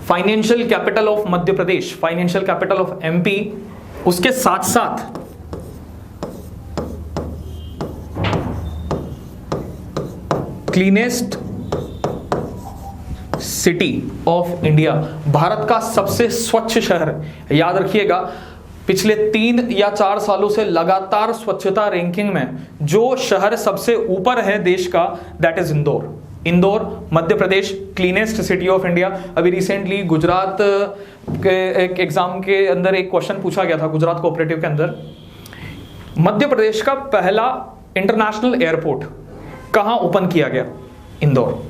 financial capital of Madhya Pradesh, financial capital of MP. उसके साथ साथ cleanest city of India, Bharat का सबसे स्वच्छ शहर। याद रखिएगा, पिछले 3 या 4 सालों से लगातार स्वच्छता रैंकिंग में जो शहर सबसे ऊपर है देश का, that is Indore. Indore Madhya Pradesh, cleanest city of India. अभी रिसेंटली गुजरात के एक एग्जाम के अंदर एक क्वेश्चन पूछा गया था, गुजरात कोऑपरेटिव के अंदर, मध्य प्रदेश का पहला इंटरनेशनल एयरपोर्ट कहां ओपन किया गया? Indore.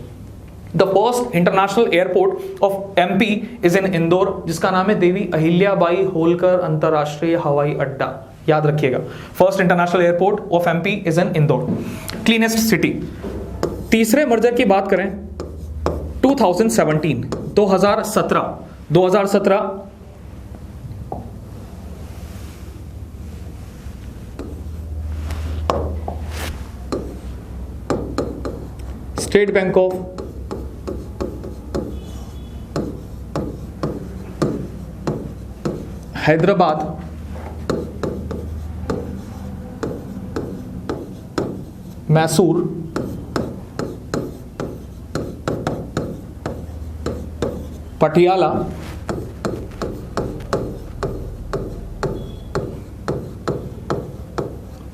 The first international airport of MP is in Indore, जिसका नाम है देवी अहिल्याबाई होलकर अंतरराष्ट्रीय हवाई अड्डा। याद रखिएगा, first international airport of MP is in Indore, cleanest city. तीसरे मर्जर की बात करें 2017 state bank of Hyderabad, Mysore, Patiala,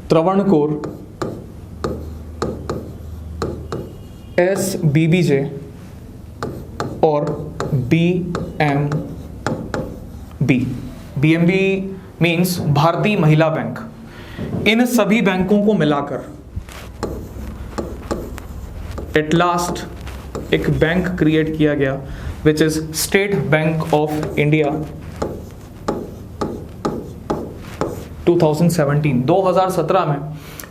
Travancore, SBBJ और BMB। BMB मीन्स भारतीय महिला बैंक। इन सभी बैंकों को मिलाकर एट लास्ट एक बैंक क्रिएट किया गया which is state bank of India 2017 में।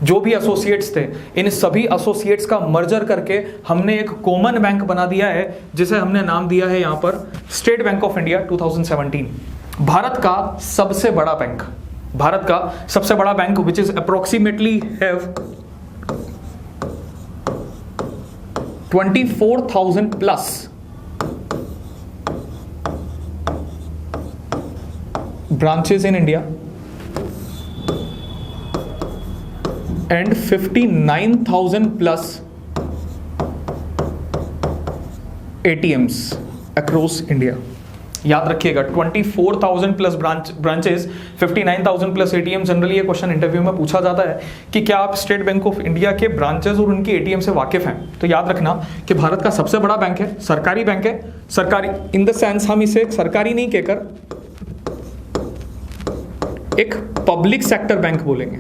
जो भी एसोसिएट्स थे, इन सभी एसोसिएट्स का मर्जर करके हमने एक कॉमन बैंक बना दिया है जिसे हमने नाम दिया है यहां पर state bank of India 2017। Bharat का सबसे बड़ा बैंक, भारत का सबसे बड़ा bank which is approximately have 24,000 plus branches in India and 59,000 plus ATMs across India। याद रखिएगा, 24,000 plus branches, 59,000 plus ATM. Generally ये क्वेश्चन इंटरव्यू में पूछा जाता है कि क्या आप स्टेट बैंक ऑफ इंडिया के ब्रांचेस और उनकी एटीएम से वाकिफ हैं? तो याद रखना कि भारत का सबसे बड़ा बैंक है, सरकारी बैंक है। सरकारी इन द सेंस हम इसे सरकारी नहीं कहकर एक पब्लिक सेक्टर बैंक बोलेंगे।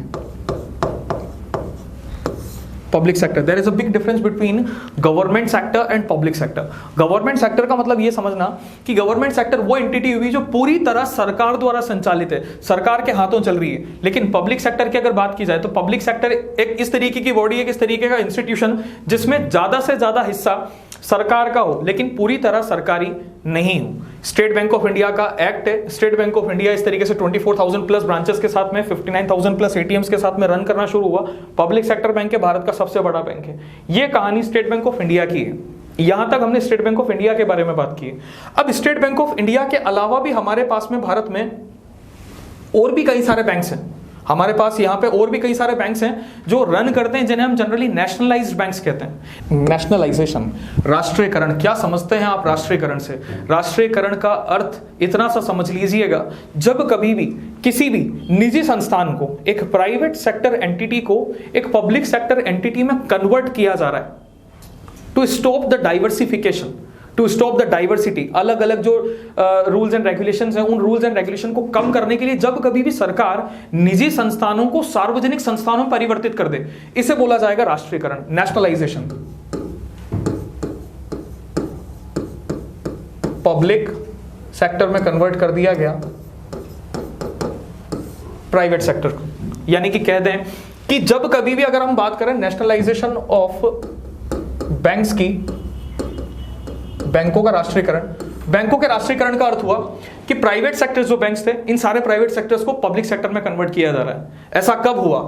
Public sector, there is a big difference between government sector and public sector. Government sector का मतलब ये समझना कि गवर्नमेंट सेक्टर वो एंटिटी हुई जो पूरी तरह सरकार द्वारा संचालित है, सरकार के हाथों चल रही है। लेकिन पब्लिक सेक्टर की अगर बात की जाए तो पब्लिक सेक्टर एक इस तरीके की बॉडी है, इस तरीके का इंस्टीट्यूशन जिसमें ज्यादा से ज्यादा हिस्सा सरकार का हो लेकिन पूरी तरह सरकारी नहीं हो। स्टेट बैंक ऑफ इंडिया का एक्ट है, स्टेट बैंक ऑफ इंडिया इस तरीके से 24,000 प्लस ब्रांचेस के साथ में 59,000 प्लस एटीएम्स के साथ में रन करना शुरू हुआ। पब्लिक सेक्टर बैंक है, भारत का सबसे बड़ा बैंक है। यह कहानी स्टेट बैंक ऑफ इंडिया की है। यहां तक हमने स्टेट बैंक ऑफ इंडिया के बारे में बात की है। अब स्टेट बैंक ऑफ इंडिया के अलावा भी हमारे पास में भारत में और भी कई सारे बैंक्स हैं। हमारे पास यहाँ पे और भी कई सारे बैंक्स हैं जो रन करते हैं, जिन्हें हम जनरली नेशनलाइज्ड बैंक्स कहते हैं। नेशनलाइजेशन, राष्ट्रीयकरण, क्या समझते हैं आप राष्ट्रीयकरण से? राष्ट्रीयकरण का अर्थ इतना सा समझ लीजिएगा, जब कभी भी किसी भी निजी संस्थान को, एक प्राइवेट सेक्टर एंटिटी को एक पब्लिक सेक्टर एंटिटी में कन्वर्ट किया जा रहा है to stop the diversification, to stop the diversity, अलग अलग जो रूल्स एंड रेगुलेशंस हैं उन रूल्स एंड रेगुलेशन को कम करने के लिए जब कभी भी सरकार निजी संस्थानों को सार्वजनिक संस्थानों में परिवर्तित कर दे, इसे बोला जाएगा राष्ट्रीयकरण, नेशनलाइजेशन। पब्लिक सेक्टर में कन्वर्ट कर दिया गया प्राइवेट सेक्टर को, यानी कि कह दें कि जब कभी भी अगर हम बात करें नेशनलाइजेशन ऑफ बैंक्स की, बैंकों का राष्ट्रीयकरण, बैंकों के राष्ट्रीयकरण का अर्थ हुआ कि प्राइवेट सेक्टर्स जो बैंक्स थे, इन सारे प्राइवेट सेक्टर्स को पब्लिक सेक्टर में कन्वर्ट किया जा रहा है। ऐसा कब हुआ?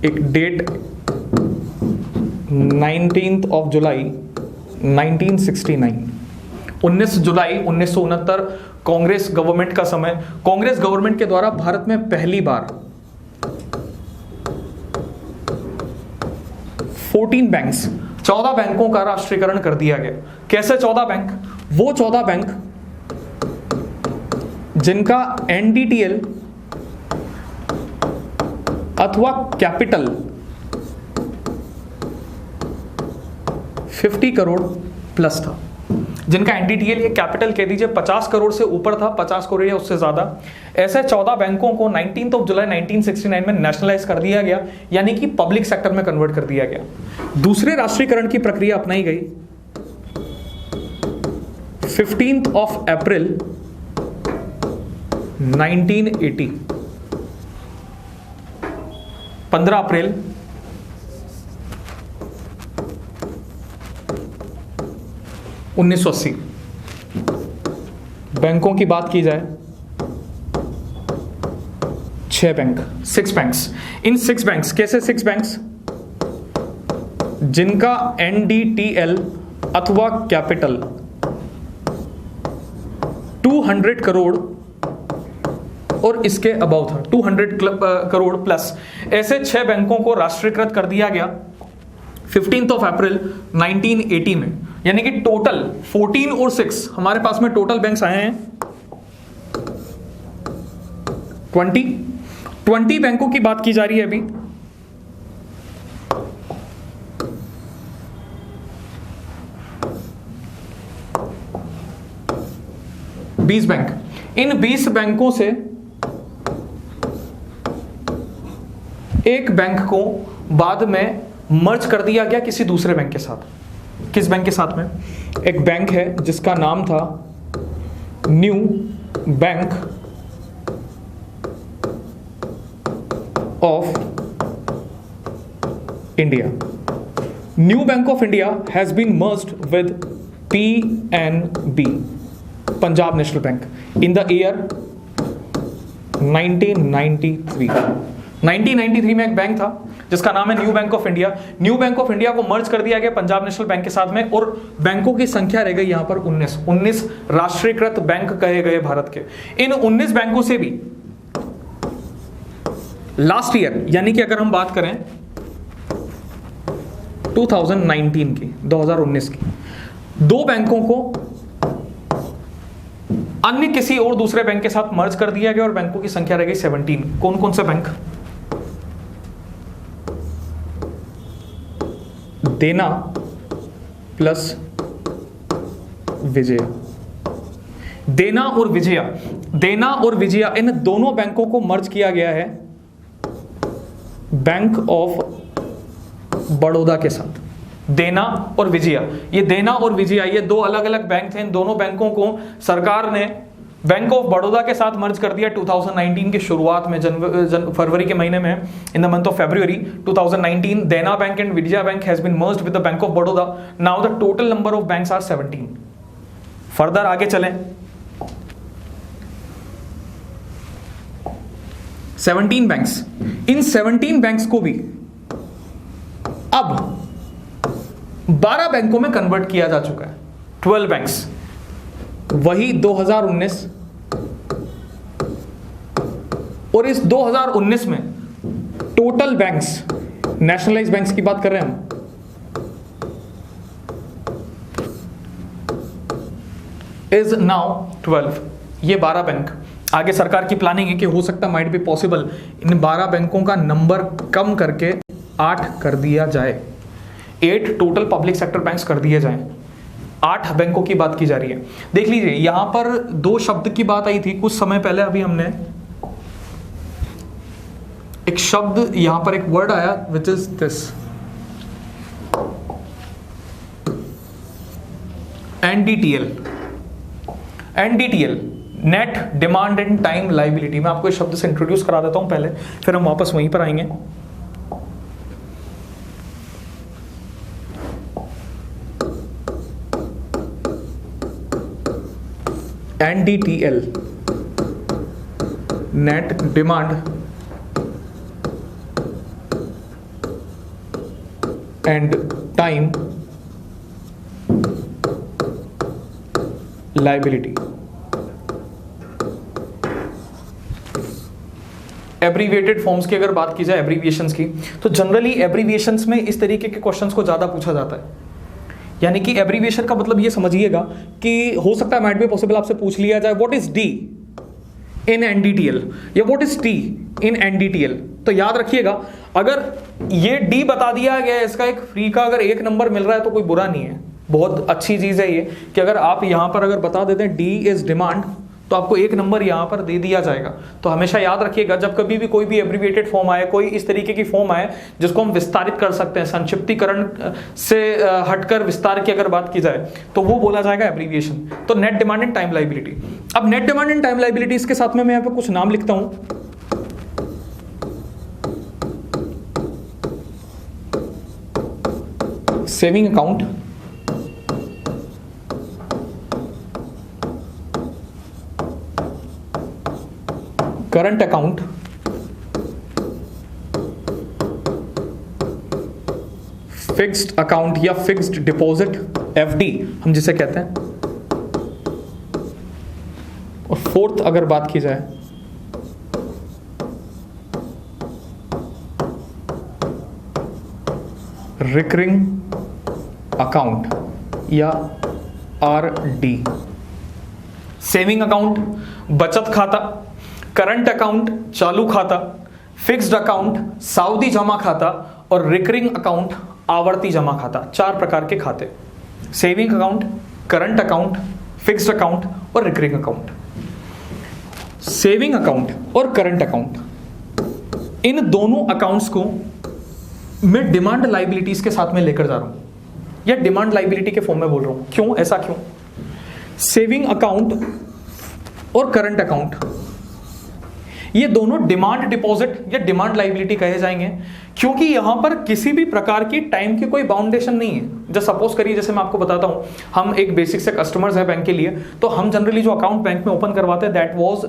एक डेट 19 जुलाई 1969, 19 जुलाई 1969, कांग्रेस गवर्नमेंट का समय। कांग्रेस गवर्नमेंट के द्वारा भारत में पहली बार 14 बैंक्स, 14 बैंकों का राष्ट्रीयकरण कर दिया गया। कैसे 14 बैंक? वो 14 बैंक जिनका एनडीटीएल अथवा कैपिटल 50 करोड़ प्लस था, जिनका एनडीटीएल या कैपिटल कह दीजिए 50 करोड़ से ऊपर था, 50 करोड़ या उससे ज्यादा। ऐसे 14 बैंकों को 19 जुलाई 1969 में नेशनलाइज कर दिया गया, यानी कि पब्लिक सेक्टर में कन्वर्ट कर दिया गया। दूसरे राष्ट्रीयकरण की प्रक्रिया अपनाई गई 15 अप्रैल 1980, 15 अप्रैल 1980। बैंकों की बात की जाए, 6 बैंक, 6 बैंक्स। इन 6 बैंक्स, कैसे 6 बैंक्स? जिनका एनडीटीएल अथवा कैपिटल 200 करोड़ और इसके अबाउ था, 200 करोड़ प्लस। ऐसे 6 बैंकों को राष्ट्रीयकृत कर दिया गया 15 अप्रैल 1980 में, यानी कि टोटल 14 और 6 हमारे पास में टोटल बैंक्स आए हैं 20 बैंकों की बात की जा रही है अभी। बीस बैंक, इन 20 बैंकों से एक बैंक को बाद में मर्ज कर दिया गया किसी दूसरे बैंक के साथ। किस बैंक के साथ में? एक बैंक है जिसका नाम था new bank of India. New bank of India has been merged with PNB, Punjab national bank, in the year 1993। 1993 में एक बैंक था जिसका नाम है new bank of India. New bank of India को मर्ज कर दिया गया पंजाब नेशनल बैंक के साथ में, और बैंकों की संख्या रह गई यहां पर 19 राष्ट्रीयकृत बैंक कहे गए भारत के। इन 19 बैंकों से भी लास्ट ईयर, यानी कि अगर हम बात करें 2019 की, 2019 की, 2 बैंकों को अन्य किसी और दूसरे बैंक के साथ मर्ज कर दिया गया और बैंकों की संख्या रह गई 17। कौन कौन से बैंक? देना प्लस विजय, देना और विजया इन दोनों बैंकों को मर्ज किया गया है बैंक ऑफ बड़ौदा के साथ। देना और विजया, ये देना और विजया ये दो अलग अलग बैंक थे। इन दोनों बैंकों को सरकार ने बैंक ऑफ बड़ौदा के साथ मर्ज कर दिया 2019 के शुरुआत में, फरवरी के महीने में, in the month of February 2019 Dena bank and Vijaya bank has been merged with the Bank of Baroda. Now the total number of banks are 17। Further आगे चलें, 17 बैंक्स, इन 17 बैंक्स को भी अब 12 बैंकों में कन्वर्ट किया जा चुका है, 12 बैंक्स। वही 2019, और इस 2019 में टोटल बैंक्स, नेशनलाइज बैंक्स की बात कर रहे हैं हम, इज नाउ 12। ये 12 बैंक, आगे सरकार की प्लानिंग है कि हो सकता माइट बी पॉसिबल इन 12 बैंकों का नंबर कम करके 8 कर दिया जाए, 8 टोटल पब्लिक सेक्टर बैंक्स कर दिए जाएं। 8 बैंकों की बात की जा रही है। देख लीजिए यहां पर 2 शब्द की बात आई थी कुछ समय पहले, अभी हमने एक शब्द, यहां पर एक वर्ड आया which is this NDTL, net demand and time liability. मैं आपको इस शब्द से इंट्रोड्यूस करा देता हूं पहले, फिर हम वापस वहीं पर आएंगे। NDTL, net demand and time liability. Abbreviated forms की अगर बात की जाए, एब्रीविएशंस की, तो जनरली एब्रीविएशंस में इस तरीके के क्वेश्चंस को ज्यादा पूछा जाता है। यानी कि एब्रीविएशन का मतलब ये समझिएगा कि हो सकता है माइट बी पॉसिबल आपसे पूछ लिया जाए what is D in NDTL या what is T in NDTL. तो याद रखिएगा अगर ये डी बता दिया गया, इसका एक फ्री का अगर 1 नंबर मिल रहा है तो कोई बुरा नहीं है, बहुत अच्छी चीज है ये कि अगर आप यहां पर अगर बता देते हैं डी इज डिमांड तो आपको 1 नंबर यहां पर दे दिया जाएगा। तो हमेशा याद रखिएगा जब कभी भी कोई भी एब्रीविएटेड फॉर्म आए, कोई इस तरीके की फॉर्म आए जिसको हम विस्तारित कर सकते हैं, संक्षिप्तीकरण से हटकर विस्तार की अगर बात की जाए तो वो बोला जाएगा एब्रीविएशन। तो net demand and time liability. अब net demand and time liability इसके साथ में मैं यहां पे कुछ नाम लिखता हूं। Saving account, current account, fixed account या फिक्स्ड डिपॉजिट एफडी हम जिसे कहते हैं, और फोर्थ अगर बात की जाए रिकरिंग अकाउंट या आरडी। सेविंग अकाउंट बचत खाता, करंट अकाउंट चालू खाता, फिक्स्ड अकाउंट सावधि जमा खाता और रिकरिंग अकाउंट आवर्ती जमा खाता। 4 प्रकार के खाते, saving account, current account, fixed account और रिकरिंग अकाउंट। सेविंग अकाउंट और करंट अकाउंट, इन दोनों अकाउंट्स को मैं डिमांड लाइबिलिटीज के साथ में लेकर जा रहा हूं या डिमांड लाइबिलिटी के फॉर्म में बोल रहा हूं। क्यों, ऐसा क्यों? सेविंग अकाउंट और करंट अकाउंट ये दोनों डिमांड डिपॉजिट या डिमांड लाइबिलिटी कहे जाएंगे क्योंकि यहां पर किसी भी प्रकार की टाइम की कोई बाउंडेशन नहीं है। जब सपोज करिए, जैसे मैं आपको बताता हूं, हम एक बेसिक से कस्टमर्स है बैंक के लिए, तो हम जनरली जो अकाउंट बैंक में ओपन करवाते हैं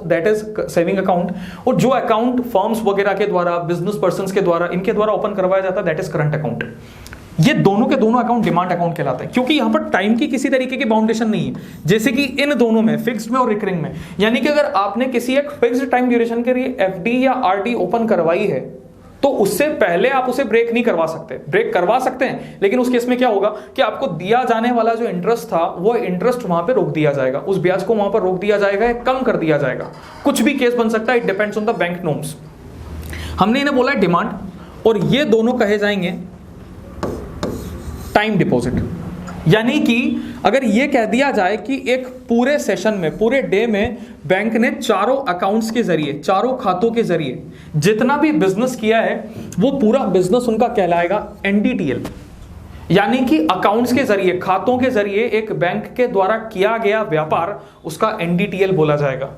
दैट इज सेविंग अकाउंट, और जो अकाउंट फर्म्स वगैरह के द्वारा, बिजनेस पर्संस के द्वारा, इनके द्वारा ओपन करवाया जाता है दैट इज करंट अकाउंट। ये दोनों के दोनों अकाउंट डिमांड अकाउंट कहलाते हैं क्योंकि यहां पर टाइम की किसी तरीके की बाउंडेशन नहीं है, जैसे कि इन दोनों में, फिक्स्ड में और रिकरिंग में। यानी कि अगर आपने किसी एक फिक्स्ड टाइम ड्यूरेशन के लिए एफडी या आरडी ओपन करवाई है तो उससे पहले आप उसे ब्रेक नहीं करवा सकते। ब्रेक करवा सकते हैं लेकिन उस केस में क्या होगा कि आपको दिया जाने वाला जो इंटरेस्ट था वो इंटरेस्ट वहां पे रोक दिया जाएगा, उस ब्याज को वहां पर रोक दिया जाएगा या कम कर दिया जाएगा। कुछ भी केस बन सकता है, it depends on the bank norms. हमने इन्हें बोला है डिमांड, और ये दोनों कहे जाएंगे टाइम डिपॉजिट यानी कि अगर ये कह दिया जाए कि एक पूरे सेशन में, पूरे डे में बैंक ने चारों अकाउंट्स के जरिए, चारों खातों के जरिए जितना भी बिजनेस किया है वो पूरा बिजनेस उनका कहलाएगा एनडीटीएल। यानी कि अकाउंट्स के जरिए, खातों के जरिए एक बैंक के द्वारा किया गया व्यापार उसका एनडीटीएल बोला जाएगा।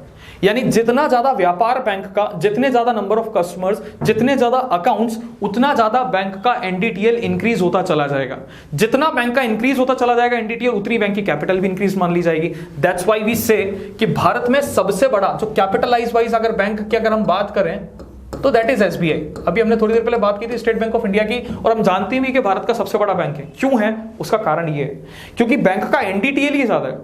यानी जितना ज्यादा व्यापार बैंक का, जितने ज्यादा नंबर ऑफ कस्टमर्स, जितने ज्यादा अकाउंट्स, उतना ज्यादा बैंक का एनडीटीएल इंक्रीज होता चला जाएगा। जितना बैंक का इंक्रीज होता चला जाएगा एनडीटीएल, उतनी बैंक की कैपिटल भी इंक्रीज मान ली जाएगी। दैट्स व्हाई वी से कि भारत में सबसे बड़ा जो कैपिटलाइज वाइज अगर बैंक की अगर हम बात करें तो दैट इज एसबीआई। अभी हमने थोड़ी देर पहले बात की थी स्टेट बैंक ऑफ इंडिया की, और हम जानते भी कि भारत का सबसे बड़ा बैंक है। क्यों है? उसका कारण ये है क्योंकि बैंक का एनडीटीएल ही ज्यादा है,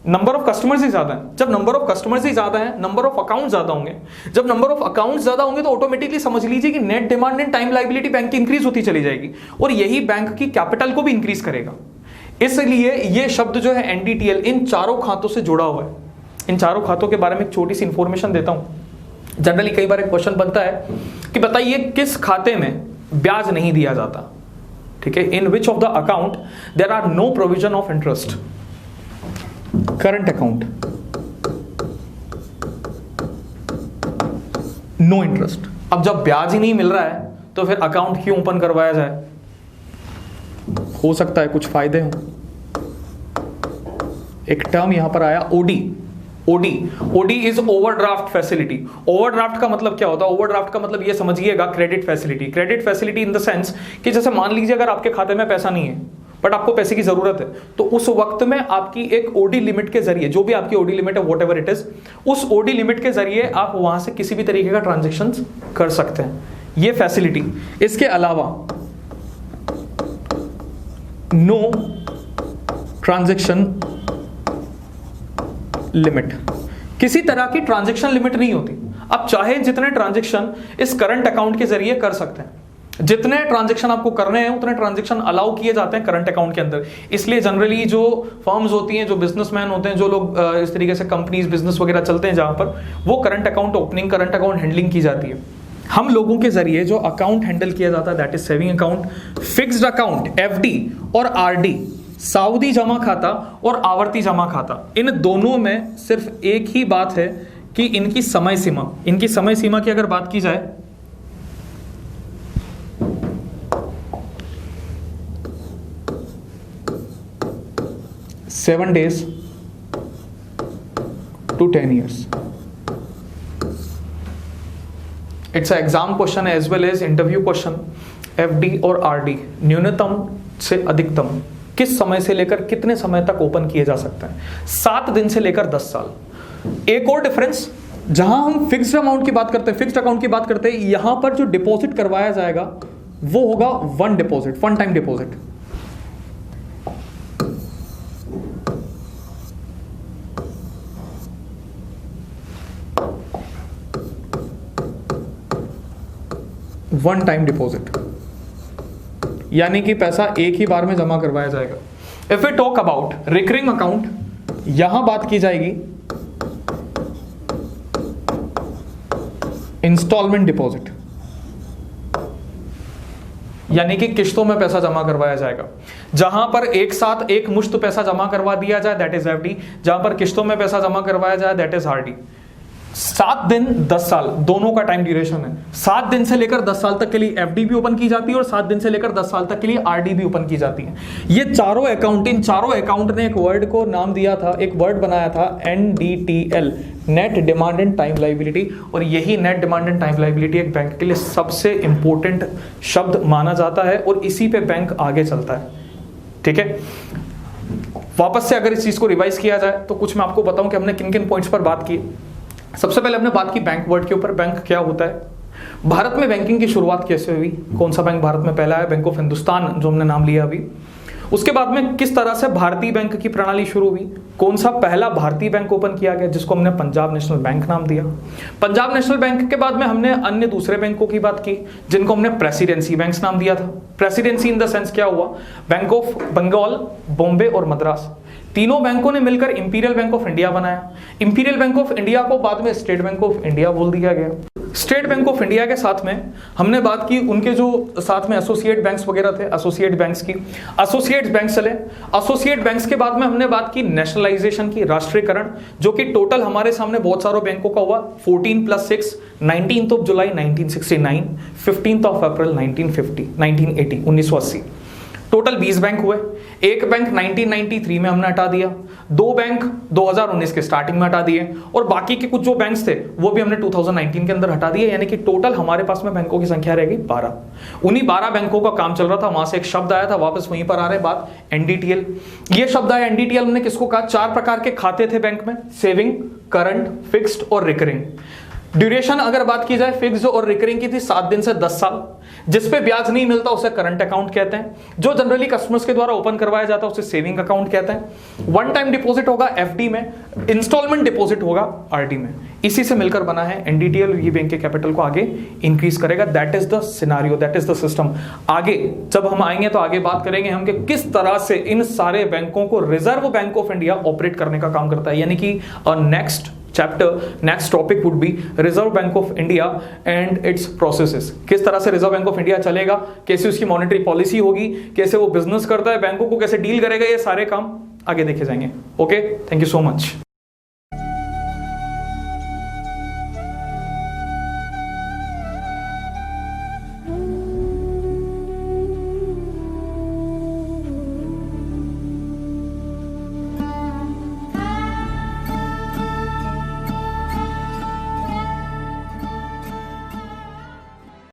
नंबर ऑफ कस्टमर्स ही ज्यादा है। जब नंबर ऑफ कस्टमर्स ही ज्यादा है, नंबर ऑफ अकाउंट ज्यादा होंगे। जब नंबर ऑफ अकाउंट ज्यादा होंगे तो ऑटोमेटिकली समझ लीजिए कि net demand and time liability bank की इंक्रीज होती चली जाएगी, और यही बैंक की कैपिटल को भी इंक्रीज करेगा। इसलिए ये शब्द जो है एनडीटीएल इन चारों खातों से जुड़ा हुआ है। इन चारों खातों के बारे में एक छोटी सी इंफॉर्मेशन देता हूं। जनरली कई बार एक क्वेश्चन बनता है कि बताइए किस खाते में ब्याज नहीं दिया जाता। ठीक है, in which of the account there are no provision of interest? Current account, no interest. अब जब ब्याज ही नहीं मिल रहा है तो फिर अकाउंट क्यों ओपन करवाया जाए? हो सकता है कुछ फायदे हों। एक टर्म यहां पर आया OD. OD is overdraft facility. Overdraft का मतलब क्या होता है? ओवरड्राफ्ट का मतलब ये समझिएगा credit facility. Credit facility in the sense कि जैसे मान लीजिए अगर आपके खाते में पैसा नहीं है बट आपको पैसे की जरूरत है, तो उस वक्त में आपकी एक ओडी लिमिट के जरिए, जो भी आपकी ओडी लिमिट है वॉट एवर इट इज, उस ओडी लिमिट के जरिए आप वहां से किसी भी तरीके का ट्रांजेक्शन कर सकते हैं, ये फैसिलिटी। इसके अलावा नो ट्रांजेक्शन लिमिट, किसी तरह की ट्रांजैक्शन लिमिट नहीं होती। आप चाहे जितने ट्रांजैक्शन इस करंट अकाउंट के जरिए कर सकते हैं। जितने ट्रांजैक्शन आपको करने हैं उतने ट्रांजैक्शन अलाउ किए जाते हैं करंट अकाउंट के अंदर। इसलिए जनरली जो फर्म्स होती हैं, जो बिजनेसमैन होते हैं, जो लोग इस तरीके से कंपनीज बिजनेस वगैरह चलते हैं जहां पर वो current account opening, current account handling की जाती है। हम लोगों के जरिए जो अकाउंट हैंडल किया जाता है that is saving account, fixed account FD और आरडी, सावधि जमा खाता और आवर्ती जमा खाता। इन दोनों में सिर्फ एक ही बात है कि इनकी समय सीमा, इनकी समय सीमा की अगर बात की जाए seven days to 10 years। It's exam question as well as interview question. FD और आरडी न्यूनतम से अधिकतम किस समय से लेकर कितने समय तक ओपन किए जा सकते हैं? 7 दिन से लेकर 10 साल। एक और डिफरेंस, जहां हम फिक्स्ड अमाउंट की बात करते हैं, फिक्स्ड अकाउंट की बात करते हैं, यहां पर जो डिपॉजिट करवाया जाएगा वो होगा one time deposit. One time deposit यानी कि पैसा एक ही बार में जमा करवाया जाएगा। If we talk about recurring account, यहां बात की जाएगी इंस्टॉलमेंट डिपॉजिट, यानी कि किश्तों में पैसा जमा करवाया जाएगा। जहां पर एक साथ एक मुश्त पैसा जमा करवा दिया जाए दैट इज एफडी, जहां पर किश्तों में पैसा जमा करवाया जाए दैट इज आरडी। 7 दिन 10 साल दोनों का टाइम ड्यूरेशन है। 7 दिन से लेकर 10 साल तक के लिए एफडी भी ओपन की जाती है और 7 दिन से लेकर 10 साल तक के लिए आरडी भी ओपन की जाती है। ये चारों अकाउंट, इन चारों अकाउंट ने एक वर्ड को नाम दिया था, एक वर्ड बनाया था NDTL, net demand and time liability. और यही net demand and time liability एक बैंक के लिए सबसे इंपॉर्टेंट शब्द माना जाता है और इसी पे बैंक आगे चलता है। ठीक है, वापस से अगर इस चीज को रिवाइज किया जाए तो कुछ मैं आपको बताऊं कि हमने किन किन पॉइंट्स पर बात की। सबसे पहले हमने बात की बैंक वर्ड के ऊपर, बैंक क्या होता है, भारत में बैंकिंग की शुरुआत कैसे हुई, कौन सा बैंक भारत में पहला है, बैंक ऑफ हिंदुस्तान जो हमने नाम लिया अभी। उसके बाद में किस तरह से भारतीय बैंक की प्रणाली शुरू हुई, कौन सा पहला भारतीय बैंक ओपन किया गया जिसको हमने पंजाब नेशनल बैंक नाम दिया। पंजाब नेशनल बैंक के बाद में हमने अन्य दूसरे बैंकों की बात की जिनको हमने प्रेसिडेंसी बैंक्स नाम दिया था। प्रेसिडेंसी इन द सेंस क्या हुआ, बैंक ऑफ बंगाल, बॉम्बे और मद्रास, तीनों बैंकों ने मिलकर इंपीरियल बैंक ऑफ इंडिया बनाया। इंपीरियल बैंक ऑफ इंडिया को बाद में स्टेट बैंक ऑफ इंडिया बोल दिया गया। स्टेट बैंक ऑफ इंडिया के साथ में हमने बात की उनके जो साथ में एसोसिएट बैंक्स वगैरह थे, एसोसिएट बैंक्स की, एसोसिएट बैंक चले। एसोसिएट बैंक्स के बाद में हमने बात की नेशनलाइजेशन की, राष्ट्रीयकरण, जो कि टोटल हमारे सामने बहुत सारे बैंकों का हुआ। 14 + 6 19 जुलाई 1969, 15 अप्रैल 1980 1980, टोटल 20 बैंक हुए। एक बैंक 1993 में हमने हटा दिया, 2 बैंक 2019 के स्टार्टिंग में हटा दिए, और बाकी के कुछ जो बैंक्स थे वो भी हमने 2019 के अंदर हटा दिए। यानी कि टोटल हमारे पास में बैंकों की संख्या रह गई 12। उन्हीं 12 बैंकों का काम चल रहा था, वहां से एक शब्द आया था, वापस वहीं पर आ रहे बात, एनडीटीएल। ये शब्द आया एनडीटीएल, हमने किसको कहा? 4 प्रकार के खाते थे बैंक में, सेविंग, करंट, फिक्स्ड और रिकरिंग। ड्यूरेशन अगर बात की जाए फिक्स्ड और रिकरिंग की थी 7 दिन से 10 साल। जिस पे ब्याज नहीं मिलता उसे करंट अकाउंट कहते हैं। जो जनरली कस्टमर्स के द्वारा ओपन करवाया जाता है उसे सेविंग अकाउंट कहते हैं। वन टाइम डिपॉजिट होगा एफडी में, इंस्टॉलमेंट डिपॉजिट होगा आरडी में। इसी से मिलकर बना है एनडीटीएल। ये बैंक के कैपिटल को आगे इंक्रीज करेगा। That is the scenario, that is the system. आगे जब हम आएंगे तो आगे बात करेंगे हम कि किस तरह से इन सारे बैंकों को reserve bank of India operate करने का काम करता है। यानी कि next chapter, next topic would be reserve bank of India and it's processes. किस तरह से रिजर्व बैंक ऑफ इंडिया चलेगा, कैसे उसकी मॉनेटरी पॉलिसी होगी, कैसे वो बिजनेस करता है, बैंकों को कैसे डील करेगा, ये सारे काम आगे देखे जाएंगे। Okay, thank you so much.